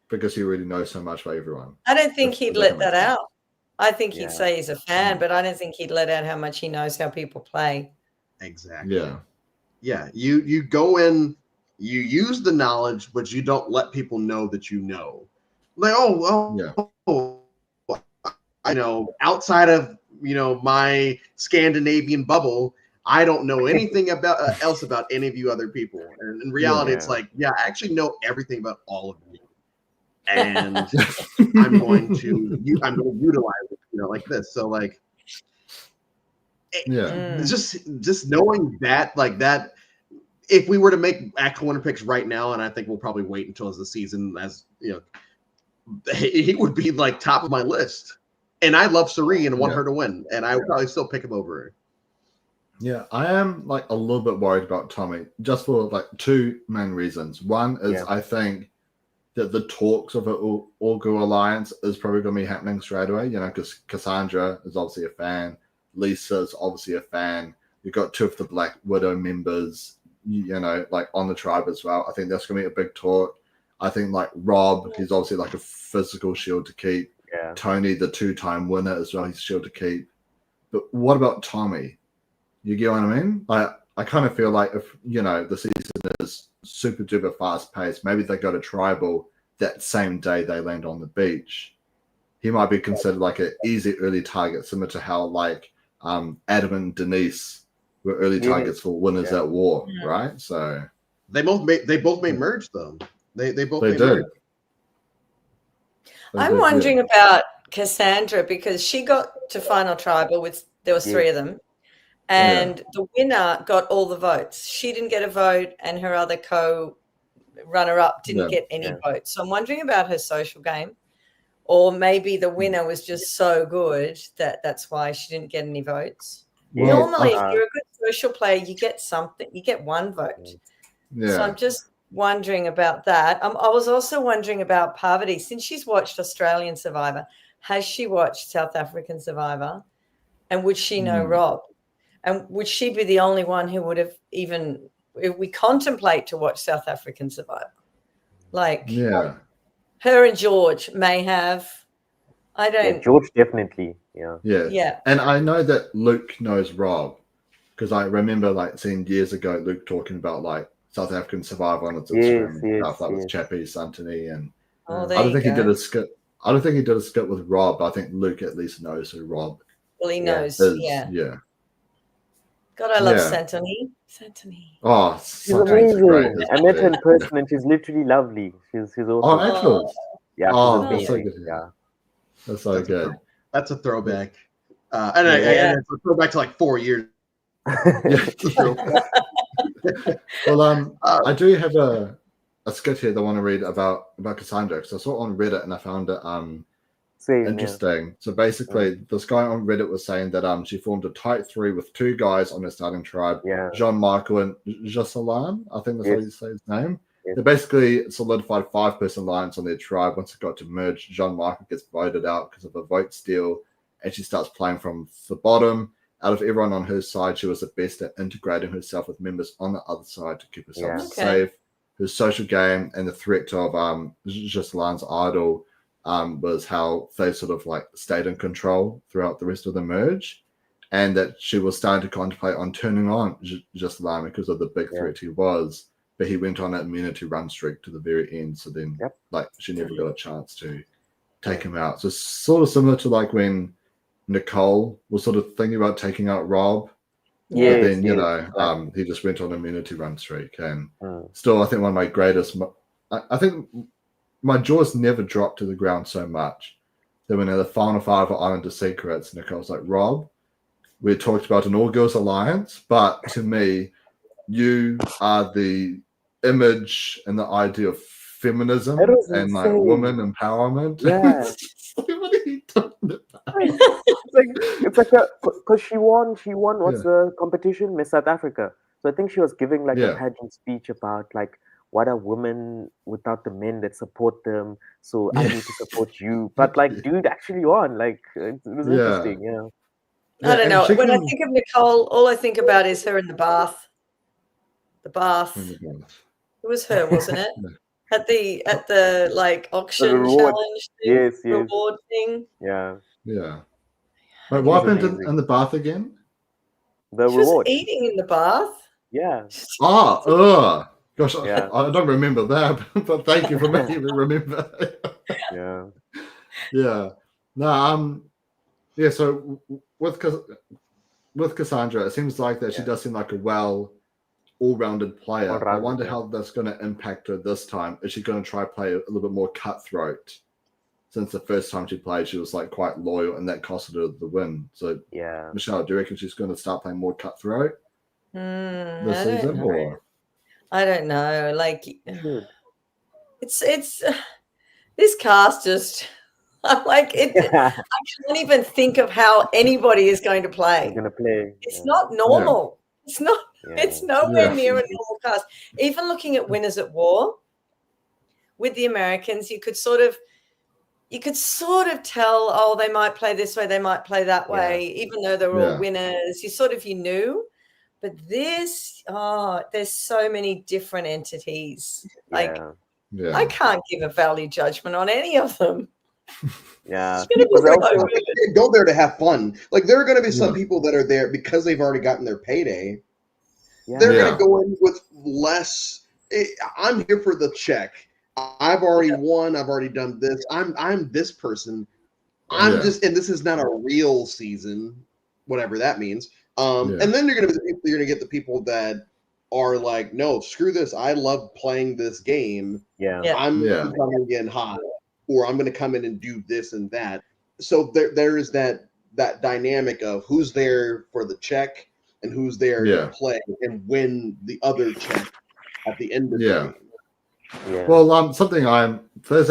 Because he already knows so much about everyone. I don't think he'd let that out. I think he'd say he's a fan, but I don't think he'd let out how much he knows how people play. Exactly. Yeah, you go in, you use the knowledge, but you don't let people know that you know. Like, I know outside of my Scandinavian bubble, I don't know anything about else about any of you other people. And in reality, it's like, I actually know everything about all of you, and I'm going to utilize it. like this. So like, Yeah. just knowing that, like that, if we were to make actual winner picks right now, and I think we'll probably wait until as the season, as he would be like top of my list. And I love Suri and want her to win, and I would probably still pick him over her. Yeah, I am like a little bit worried about Tommy, just for like two main reasons. One is I think that the talks of an Augur alliance is probably going to be happening straight away, because Cassandra is obviously a fan, Lisa's obviously a fan. You've got two of the Black Widow members, like on the tribe as well. I think that's going to be a big talk. I think like Rob, he's obviously like a physical shield to keep. Yeah. Tony, the two-time winner as well, he's a shield to keep. But what about Tommy? You get what I mean? I kind of feel like if, the season is super duper fast paced, maybe they go to tribal that same day they land on the beach. He might be considered like an easy early target, similar to how like Adam and Denise were early targets for winners at war, right? So they both made merge though. They both made did. merge. I'm wondering about Cassandra because she got to final tribal there was three of them. And the winner got all the votes. She didn't get a vote, and her other co-runner-up didn't get any votes. So I'm wondering about her social game, or maybe the winner was just so good that's why she didn't get any votes. Well, normally, if you're a good social player, you get something. You get one vote. Yeah. So I'm just wondering about that. I was also wondering about Parvati. Since she's watched Australian Survivor, has she watched South African Survivor? And would she know Rob? And would she be the only one who would have even, if we contemplate to watch South African Survivor? Like, her and George may have. I don't. Yeah, George definitely. Yeah. Yeah. And I know that Luke knows Rob because I remember like seeing years ago Luke talking about like South African Survivor on its Instagram and stuff, like with Chappie, Santini, and I don't think he did a skit. I don't think he did a skit with Rob, but I think Luke at least knows who Rob. Well, he knows. Is. Yeah. God, I love Santini. Oh, she's amazing. I met her in person, and she's literally lovely. She's awesome. Oh, excellent. Yeah. Oh, that's so good. Yeah. That's so good. That's a throwback. And it's a throwback to like 4 years. Well, I do have a skit here that I want to read about Cassandra because I saw it on Reddit and I found it interesting. Yeah. So basically, this guy on Reddit was saying that she formed a tight three with two guys on her starting tribe, Jean-Michel and Jocelyn. I think that's how you say his name. They basically solidified 5-person alliance on their tribe. Once it got to merge, Jean-Michel gets voted out because of a vote steal, and she starts playing from the bottom. Out of everyone on her side, she was the best at integrating herself with members on the other side to keep herself safe. Her social game and the threat of Jocelyn's idol was how they sort of like stayed in control throughout the rest of the merge, and that she was starting to contemplate on turning on Jocelyn because of the big threat he was. But he went on an immunity run streak to the very end. So then, like, she never got a chance to take him out. So sort of similar to like when Nicole was sort of thinking about taking out Rob. Yeah. But then, he just went on an immunity run streak. And still, I think one of my greatest, I think my jaws never dropped to the ground so much that when in the final five of Island of Secrets, Nicole's like, Rob, we talked about an all-girls alliance, but to me, you are the image and the idea of feminism and like woman empowerment. Yeah. What are you talking about? It's like because she won what's the competition? Miss South Africa. So I think she was giving like a pageant speech about like what are women without the men that support them. So I need to support you. But like dude actually won. Like it was interesting, I don't know. When I think of Nicole, all I think about is her in the bath. The bath. It was her, wasn't it? At the like auction challenge thing, reward thing. Yeah. Wait, what happened in the bath again? The she reward. Was eating in the bath. Yeah. Gosh, I don't remember that, but thank you for making me remember. No, so with Cassandra, it seems like that she does seem like a all-rounded player. I wonder how that's going to impact her this time. Is she going to try play a little bit more cutthroat, since the first time she played, she was like quite loyal, and that costed her the win. So, Yeah. Michelle, do you reckon she's going to start playing more cutthroat this I don't season, know. or I don't know. Like, Should. it's this cast just. I'm like it. I can't even think of how anybody is going to play. You're gonna play. It's not normal. It's not. Yeah. It's nowhere Yeah. near a normal cast. Even looking at Winners at War with the Americans, you could sort of tell, oh, they might play this way, they might play that way, even though they're all winners. You knew. But this, there's so many different entities. Like, I can't give a value judgment on any of them. Yeah. People go there to have fun. Like, there are going to be some people that are there because they've already gotten their payday. Yeah. They're going to go in with less. I'm here for the check. I've already won. I've already done this. I'm this person. I'm just, and this is not a real season, whatever that means. And then you're gonna get the people that are like, no, screw this. I love playing this game. I'm coming in hot, or I'm gonna come in and do this and that. So there is that dynamic of who's there for the check and who's there to play and win the other check at the end of the game. Yeah. Well, that's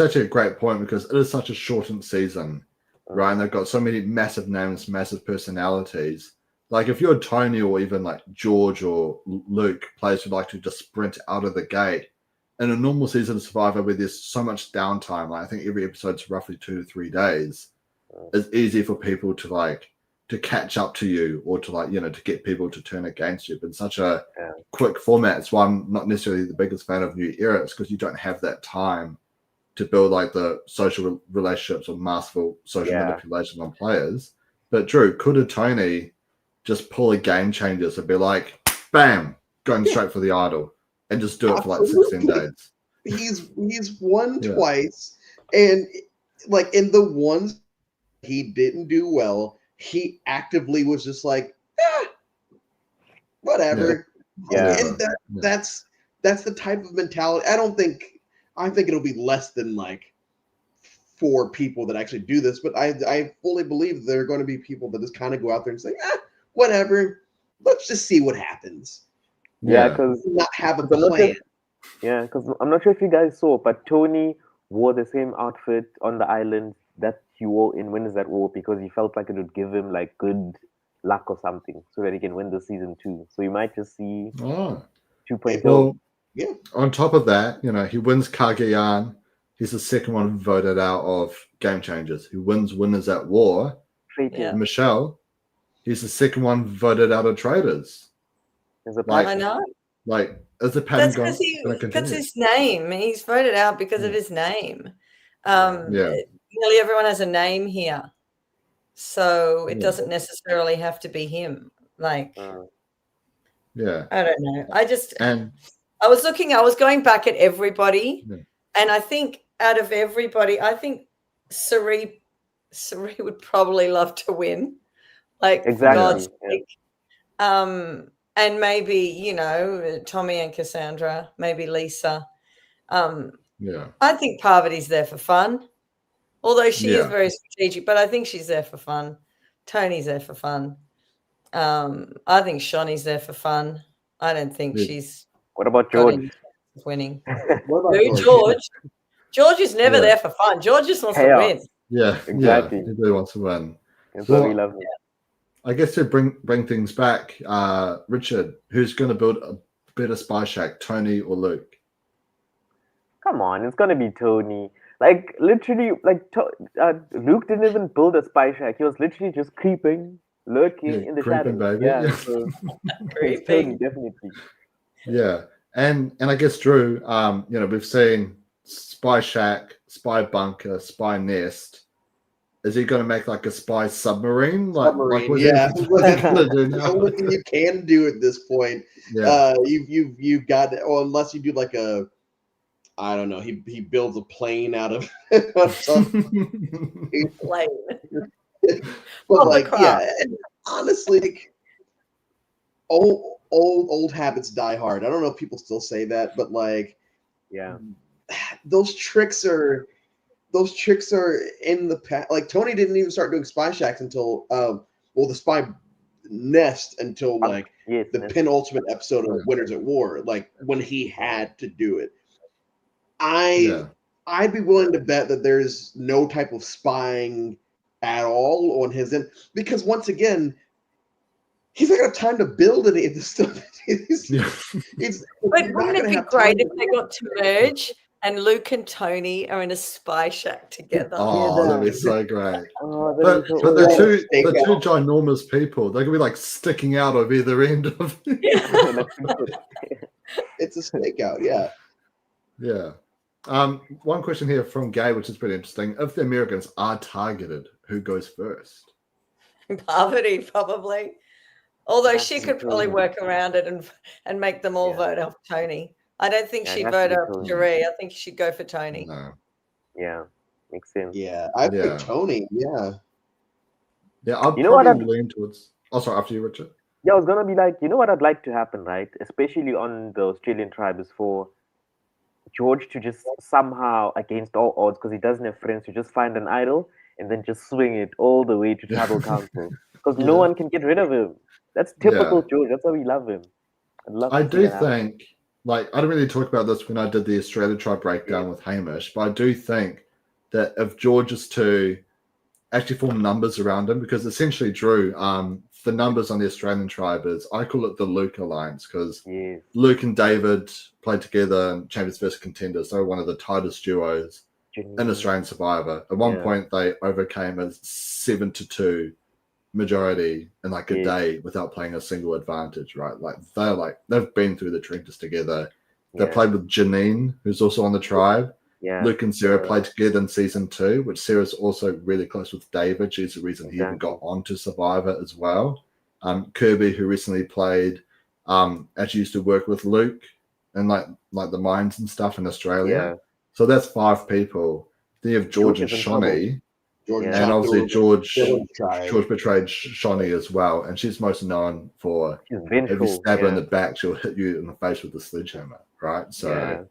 actually a great point, because it is such a shortened season, right? And they've got so many massive names, massive personalities. Like, if you're Tony or even like George or Luke, players who like to just sprint out of the gate, in a normal season of Survivor where there's so much downtime, like I think every episode's roughly 2 to 3 days, it's easy for people to catch up to you, or to get people to turn against you. But in such a quick format, it's why I'm not necessarily the biggest fan of New Era. It's because you don't have that time to build like the social relationships or masterful social manipulation on players. But Drew, could a Tony just pull a game changers and be like, bam, going straight for the idol, and just do it for like 16 days? He's won twice, and like in the ones he didn't do well, he actively was just like, whatever. And that's the type of mentality. I think it'll be less than like 4 people that actually do this, but I fully believe there are going to be people that just kind of go out there and say, whatever, let's just see what happens. Yeah, because not have a plan. Because I'm not sure if you guys saw, but Tony wore the same outfit on the island that he wore in Winners at War, because he felt like it would give him like good luck or something, so that he can win the season 2. So you might just see 2.0. Well, on top of that, he wins Cagayan. He's the second one voted out of Game Changers. He wins Winners at War. Michelle, he's the second one voted out of Traders. I know. Like, is the pattern going to continue? Because his name. He's voted out because of his name. Nearly everyone has a name here, so it doesn't necessarily have to be him. Like, I don't know. I was going back at everybody, and I think out of everybody, I think Sari would probably love to win. Like, exactly. For God's sake. And maybe, Tommy and Cassandra, maybe Lisa. I think Parvati's there for fun, although she is very strategic, but I think she's there for fun. Tony's there for fun. I think Shawnee's there for fun. I don't think she's... What about George? Winning. What about George? George is never there for fun. George just wants to win. Yeah, exactly. He really wants to win. That's what we love. I guess to bring things back, Richard, who's going to build a better spy shack, Tony or Luke? Come on, it's going to be Tony. Like, literally, Luke didn't even build a spy shack. He was literally just creeping, lurking in the shadows. Baby. Yeah, so it's Tony, definitely. Yeah, and I guess, Drew, we've seen spy shack, spy bunker, spy nest. Is he going to make like a spy submarine? Submarine, the only thing you can do at this point. Yeah. You've got, unless you do like a, I don't know. He builds a plane out of something. But and honestly, old habits die hard. I don't know if people still say that, but those tricks are. those chicks are in the past. Like Tony didn't even start doing spy shacks until the spy nest until like the penultimate episode of Winners at War, like when he had to do it. I'd be willing to bet that there's no type of spying at all on his end, because once again, he's not got time to build any of this stuff. But wouldn't it be great if they got to merge and Luke and Tony are in a spy shack together? Oh, that'd be so great. But the two ginormous people, they could be like sticking out of either end of It's a stakeout, yeah. Yeah. One question here from Gay, which is pretty interesting. If the Americans are targeted, who goes first? Parvati, probably. Although she could probably work around it and make them all vote off Tony. I don't think she'd vote off Cherie. I think she'd go for Tony. No. Yeah, makes sense. Yeah, I think Tony. Yeah. Yeah, I'd probably lean towards. Oh, sorry, after you, Richard. Yeah, I was gonna be like, you know what I'd like to happen, right? Especially on the Australian tribe, is for George to just somehow, against all odds, because he doesn't have friends, to just find an idol and then just swing it all the way to tribal council, because no one can get rid of him. That's typical George. That's why we love him. I do think, like, I didn't really talk about this when I did the Australia tribe breakdown with Hamish, but I do think that if George is to actually form numbers around him, because essentially, Drew, the numbers on the Australian tribe is, I call it the Luke Alliance, because Luke and David played together in Champions vs. Contenders. They were one of the tightest duos in Australian Survivor. At one point, they overcame a 7-2 majority in like a day without playing a single advantage, right? They've been through the trenches together. They played with Janine, who's also on the tribe. Luke and Sarah played together in season 2, which Sarah's also really close with David. She's the reason he even got onto Survivor as well. Kirby, who recently played, actually used to work with Luke and like the mines and stuff in Australia. So that's 5 people. Then you have George and Shani. And obviously George betrayed Shani as well, and she's most known for if you stab her in the back, she'll hit you in the face with a sledgehammer, right? So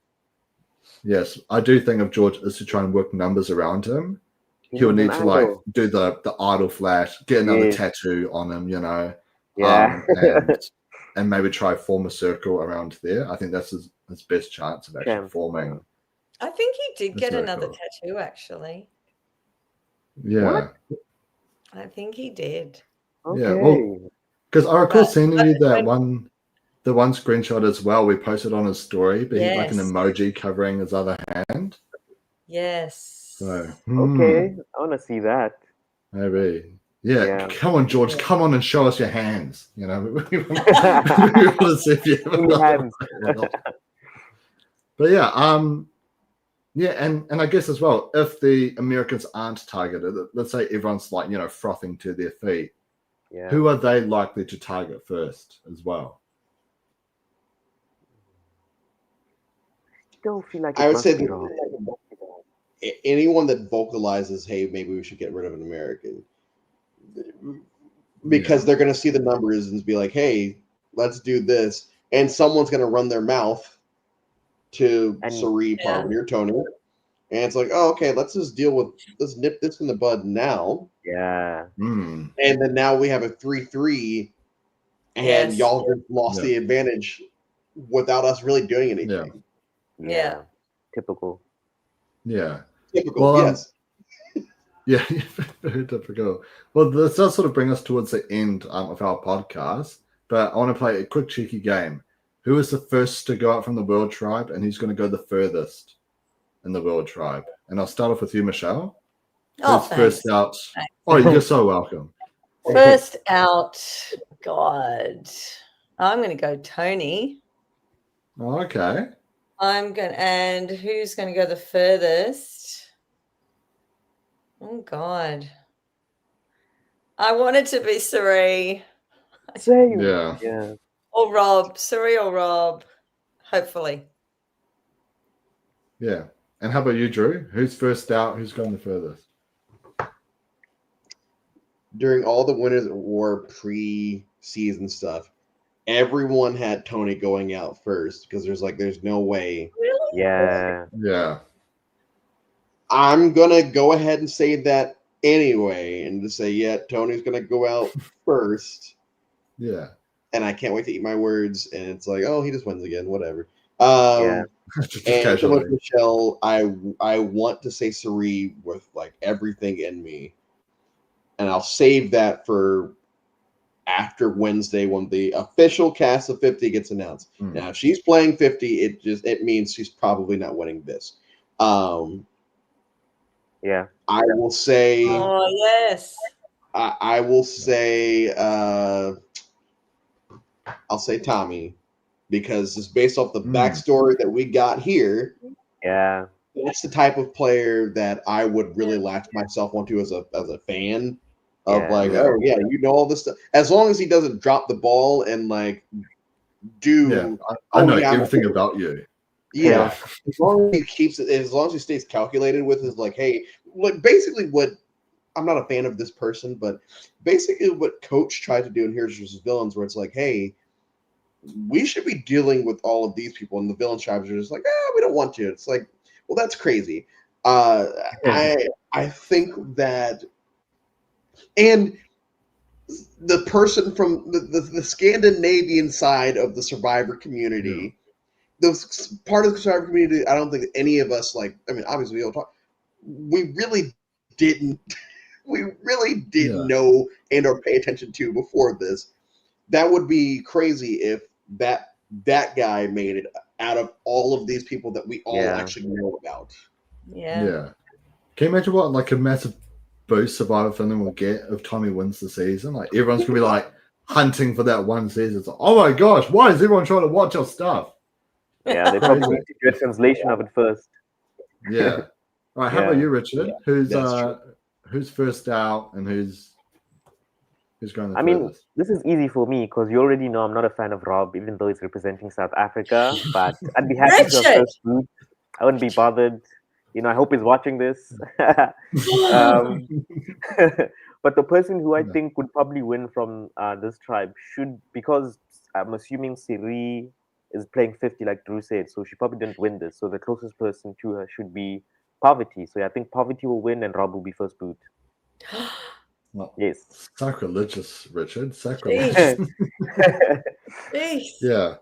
yes, I do think if George is to try and work numbers around him, he'll need to like do the idol flash, get another tattoo on him, you know, and maybe try form a circle around there. I think that's his best chance of actually forming. I think he did get another tattoo, actually. Yeah. What? I think he did. Okay. Yeah, well, because I recall sending you the one screenshot as well. We posted on his story, but he's like an emoji covering his other hand. Yes. So okay, I want to see that. Maybe. Yeah. Come on, George. Come on and show us your hands. You know, we want to see if you have hands. But yeah, and I guess as well, if the Americans aren't targeted, let's say everyone's like, you know, frothing to their feet, who are they likely to target first as well? Still feel like I would say anyone that vocalizes, hey, maybe we should get rid of an American, because they're going to see the numbers and be like, hey, let's do this. And someone's going to run their mouth to Sari, Parvati, or Tony. And it's like, oh, okay, let's nip this in the bud now. Yeah. And then now we have a 3-3, and y'all just lost the advantage without us really doing anything. Yeah. Typical. Yeah. Typical, well, yes. Yeah, very typical. Well, this does sort of bring us towards the end of our podcast, but I want to play a quick cheeky game. Who is the first to go out from the World Tribe, and who's going to go the furthest in the World Tribe? And I'll start off with you, Michelle. Who's first out? Thanks. Oh, you're so welcome. First out, God. I'm going to go Tony. Oh, okay. And who's going to go the furthest? Oh, God. I want it to be Sari. Same. Yeah. Or Rob. Sari or Rob. Hopefully. Yeah. And how about you, Drew? Who's first out? Who's going the furthest? During all the Winners at War pre-season stuff, everyone had Tony going out first because there's no way. Really? Yeah. Yeah. I'm gonna go ahead and say that anyway, and to say, yeah, Tony's gonna go out first. Yeah. And I can't wait to eat my words. And it's like, oh, he just wins again, whatever. Just And so casually. with Michelle, I want to say Sari with like everything in me, and I'll save that for after Wednesday when the official cast of 50 gets announced. Now, if she's playing 50, it means she's probably not winning this. Yeah. I will say. Oh yes. I will say. I'll say Tommy, because just based off the backstory that we got here, Yeah. that's the type of player that I would really latch myself onto as a fan of oh yeah, you know all this stuff. As long as he doesn't drop the ball and like do I know everything about you. Yeah. As long as he keeps it, as long as he stays calculated with his like, hey, like basically what I'm not a fan of this person, but basically what Coach tried to do in Heroes vs. Villains, where it's like, hey, we should be dealing with all of these people, and the villain tribes are just like, we don't want to. It's like, well, that's crazy. I think that, and the person from the Scandinavian side of the Survivor community, the part of the Survivor community, I don't think any of us like. I mean, obviously we all talk. We really didn't. We really didn't know and or pay attention to before this. That would be crazy if that guy made it out of all of these people that we all actually know about. Yeah. Can you imagine what like a massive boost Survivor Finland will get if Tommy wins the season? Like everyone's gonna be like hunting for that one season. It's like, oh my gosh, why is everyone trying to watch our stuff? Yeah, they probably need to do a translation of it first. Yeah. All right, how about you, Richard? Who's first out and who's going the I mean, furthest? this is easy for me because you already know I'm not a fan of Rob, even though he's representing South Africa. But I'd be happy to have first boot. I wouldn't be bothered. You know, I hope he's watching this. But the person who I think would probably win from this tribe because I'm assuming Siri is playing 50 like Drew said, so she probably didn't win this. So the closest person to her should be Poverty. So yeah, I think Poverty will win and Rob will be first boot. Well, yes. Sacrilegious, Richard. Sacrilegious. Yeah.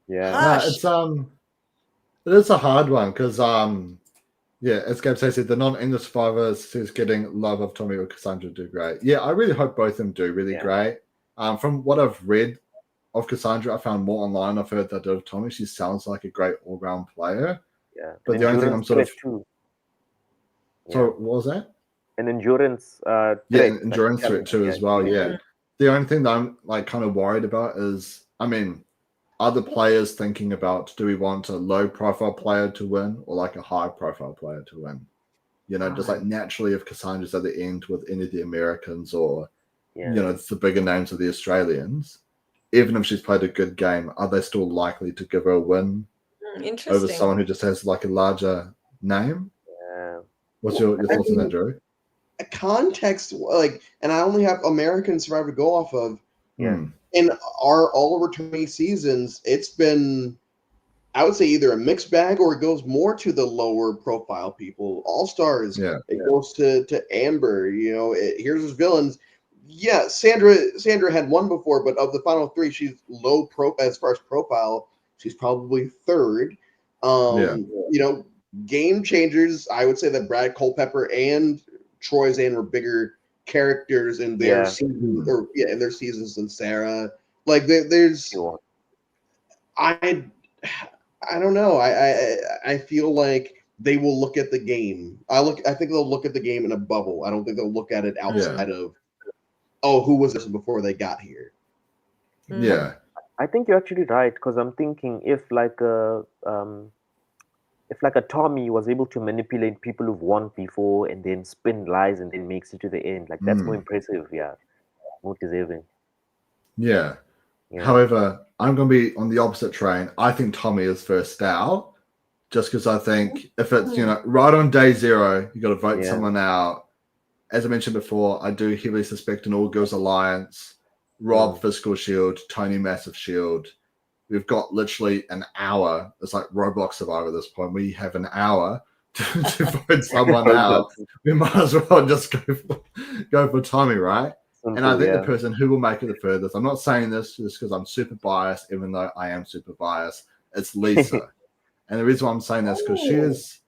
Yeah. It's it is a hard one because as Gabe said, the non-English survivors is getting love of Tommy or Cassandra do great. Yeah, I really hope both of them do really great. From what I've read of Cassandra, I found more online. I've heard that of Tommy. She sounds like a great all-round player. Yeah. But the only thing I'm sort of So what was that? An endurance endurance threat too as well. Yeah. The only thing that I'm like kind of worried about is, I mean, are the players thinking about, do we want a low profile player to win or like a high profile player to win? You know, just like naturally if Cassandra's at the end with any of the Americans or you know, it's the bigger names of the Australians, even if she's played a good game, are they still likely to give her a win over someone who just has like a larger name? Yeah. What's your thoughts on that, Drew? Context, like, and I only have American Survivor to go off of. Yeah. In all over 20 seasons, it's been, I would say, either a mixed bag or it goes more to the lower profile people. All Stars, it goes to Amber. You know, here's his villains. Yeah, Sandra had won before, but of the final three, she's low as far as profile. She's probably third. You know, game changers. I would say that Brad Culpepper and Troy Zane were bigger characters in their season, or in their seasons than Sarah. Like there's, I don't know. I feel like they will look at the game. I think they'll look at the game in a bubble. I don't think they'll look at it outside of, who was this before they got here? Yeah. I think you're actually right because I'm thinking if like a Tommy was able to manipulate people who've won before and then spin lies and then makes it to the end, like that's more impressive, more deserving. Yeah. However, I'm going to be on the opposite train. I think Tommy is first out just because I think if it's, you know, right on day zero, you got to vote someone out. As I mentioned before, I do heavily suspect an All Girls Alliance, Rob Fiscal Shield, Tony Massive Shield. We've got literally an hour. It's like Roblox Survivor at this point. We have an hour to vote someone out, we might as well just go for Tommy, right? And I think the person who will make it the furthest, I'm not saying this just because I'm super biased, even though I am super biased, it's Lisa. And the reason why I'm saying this is because she is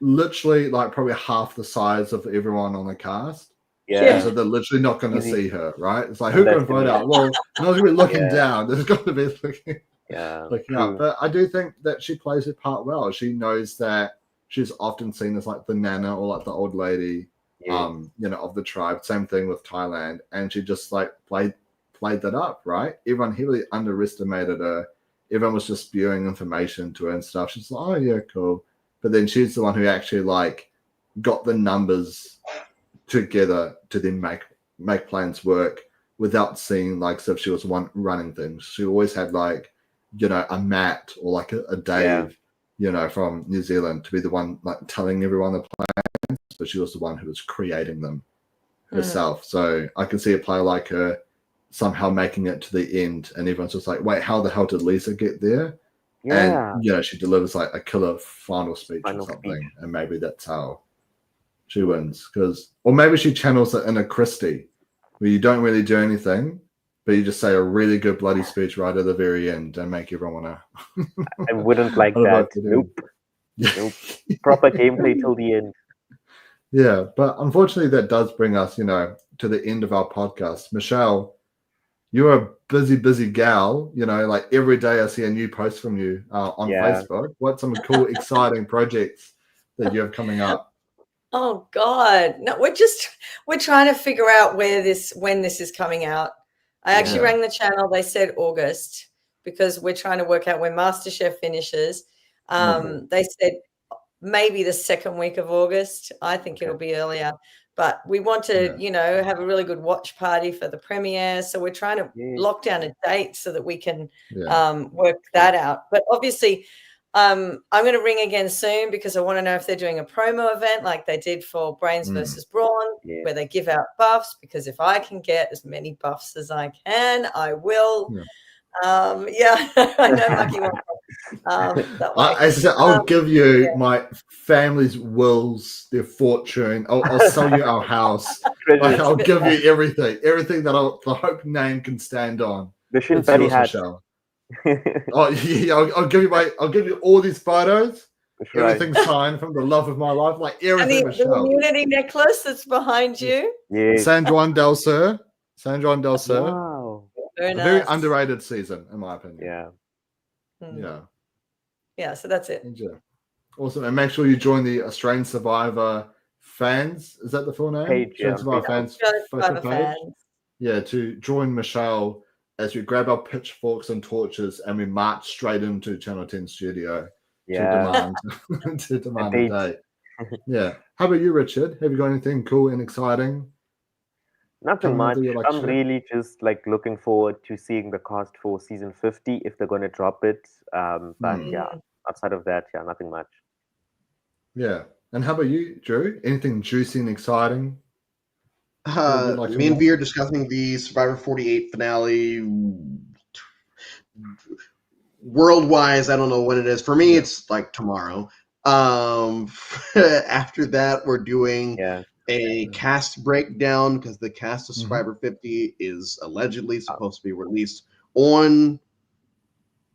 literally like probably half the size of everyone on the cast. Yeah. So they're literally not going to see her, right? It's like, who can vote out? Well, no one's going to be looking down. There's got to be looking up. But I do think that she plays it part well. She knows that she's often seen as like the nana or like the old lady, you know, of the tribe. Same thing with Thailand. And she just like played that up, right? Everyone heavily underestimated her. Everyone was just spewing information to her and stuff. She's like, oh yeah, cool. But then she's the one who actually like got the numbers together to then make plans work without seeing like if she was one running things. She always had like, you know, a Matt or like a Dave, you know, from New Zealand to be the one like telling everyone the plans, but she was the one who was creating them herself. So I can see a player like her somehow making it to the end, and everyone's just like, wait, how the hell did Lisa get there? And you know, she delivers like a killer final speech or something, and maybe that's how she wins. Or maybe she channels it in a Christie, where you don't really do anything, but you just say a really good bloody speech right at the very end and make everyone wanna. I wouldn't like that. Nope. Proper gameplay till the end. Yeah, but unfortunately, that does bring us, you know, to the end of our podcast. Michelle, you're a busy gal. You know, like every day I see a new post from you on Facebook. What's some cool, exciting projects that you have coming up? Oh God, no, we're trying to figure out when this is coming out. I actually rang the channel. They said August because we're trying to work out when MasterChef finishes. They said maybe the second week of August. I think it'll be earlier, but we want to, you know, have a really good watch party for the premiere. So we're trying to lock down a date so that we can work that out. But obviously, I'm going to ring again soon because I want to know if they're doing a promo event like they did for Brains versus Brawn, where they give out buffs, because if I can get as many buffs as I can, I will. I know Mucky wants that way. I said, I'll give you my family's wills, their fortune. I'll sell you our house. Like, I'll give you everything that the Hope name can stand on. The Shin Petty hat. I'll give you all these photos. Everything signed from the love of my life, like everything. And the immunity necklace that's behind you. San Juan del Sur. Wow. Very underrated season, in my opinion. Yeah, so that's it. Awesome. And make sure you join the Australian Survivor fans. Is that the full name? Australian Survivor fans. Yeah, to join Michelle as we grab our pitchforks and torches and we march straight into Channel 10 studio to demand a date. Yeah. How about you, Richard? Have you got anything cool and exciting? Nothing much. I'm really just like looking forward to seeing the cast for season 50 if they're going to drop it. But outside of that, nothing much. Yeah. And how about you, Drew? Anything juicy and exciting? Me and V are discussing the Survivor 48 finale. World-wise, I don't know when it is. For me, it's like tomorrow. After that, we're doing a cast breakdown because the cast of Survivor 50 is allegedly supposed to be released on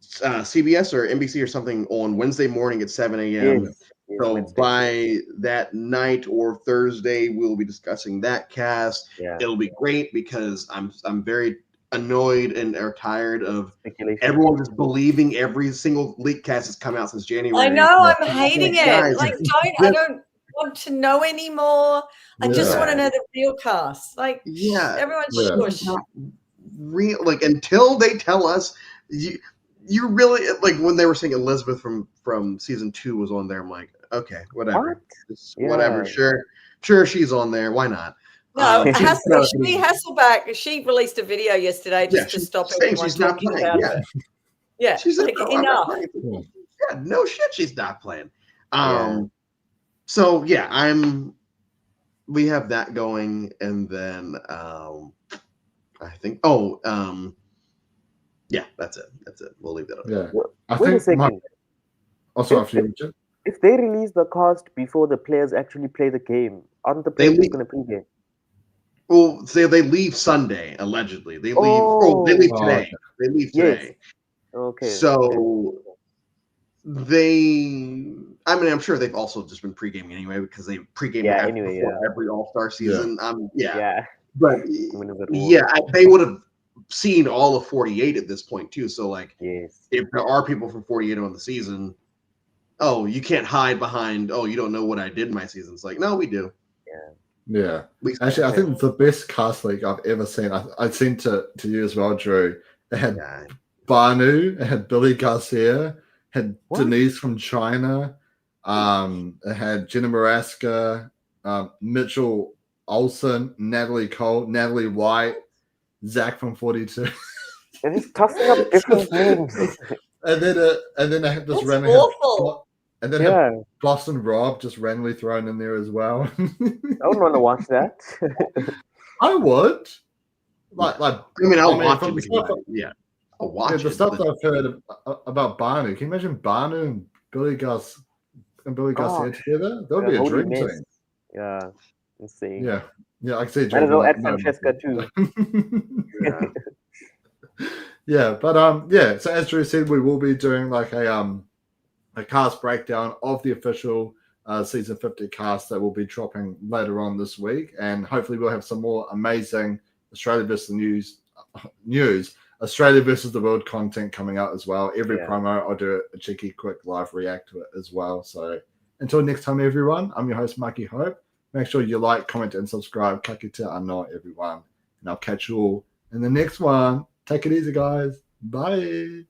CBS or NBC or something on Wednesday morning at 7 a.m. So by that night or Thursday, we'll be discussing that cast. It'll be great because I'm very annoyed and are tired of everyone just believing every single leak cast has come out since January. I know, I'm hating it. Guys, like, I don't want to know anymore. I just want to know the real cast. Like, everyone's shush. Real, like, until they tell us, you really, like, when they were saying Elizabeth from season 2 was on there, I'm like, okay, whatever. Whatever, sure, she's on there. Why not? No, Hasselback, she released a video yesterday just to stop everyone talking about it. Yeah, she's like, enough. Yeah, no shit, she's not playing. So we have that going, and then I think that's it. We'll leave that up. I think second. Also after you, Richard. if they release the cast before the players actually play the game, aren't the players just going to pregame? Well, say they leave Sunday, allegedly. They leave. Oh, they leave Oh, today. okay. They leave yes. today. Okay. So they. I mean, I'm sure they've also just been pre-gaming anyway because they pre-game Yeah, anyway, before yeah. every All-Star season. Yeah. Yeah. But When is it all? yeah, they would have seen all of 48 at this point too. So like, Yes. if there are people from 48 on the season, oh, you can't hide behind. Oh, you don't know what I did in my season. It's like, no, we do. Yeah. We, Actually, I think the best cast league I've ever seen, I'd seen to you as well, Drew. It had yeah. Banu, it had Billy Garcia, had What? Denise from China, it had Jenna Maraska, Mitchell Olsen, Natalie Cole, Natalie White, Zach from 42. They're just tossing up different names. and then I had this That's random awful. and then Yeah. Boston Rob just randomly thrown in there as well. I wouldn't want to watch that. I would. Like I mean, I'll watch from it. the stuff, I'll watch the it. stuff that I've heard about Banu. Can you imagine Banu and Billy Garcia together? That would be a holy dream mess. team. Yeah. Insane. Yeah, I can see. Might as well add No, Francesca too. Yeah, but yeah. So as Drew said, we will be doing like a cast breakdown of the official season 50 cast that will be dropping later on this week, and hopefully we'll have some more amazing Australia versus the news, Australia versus the world content coming out as well. Every promo, I'll do a cheeky, quick live react to it as well. So until next time, everyone, I'm your host, Mucky Hope. Make sure you like, comment, and subscribe. Ka kite anō, everyone. And I'll catch you all in the next one. Take it easy, guys. Bye.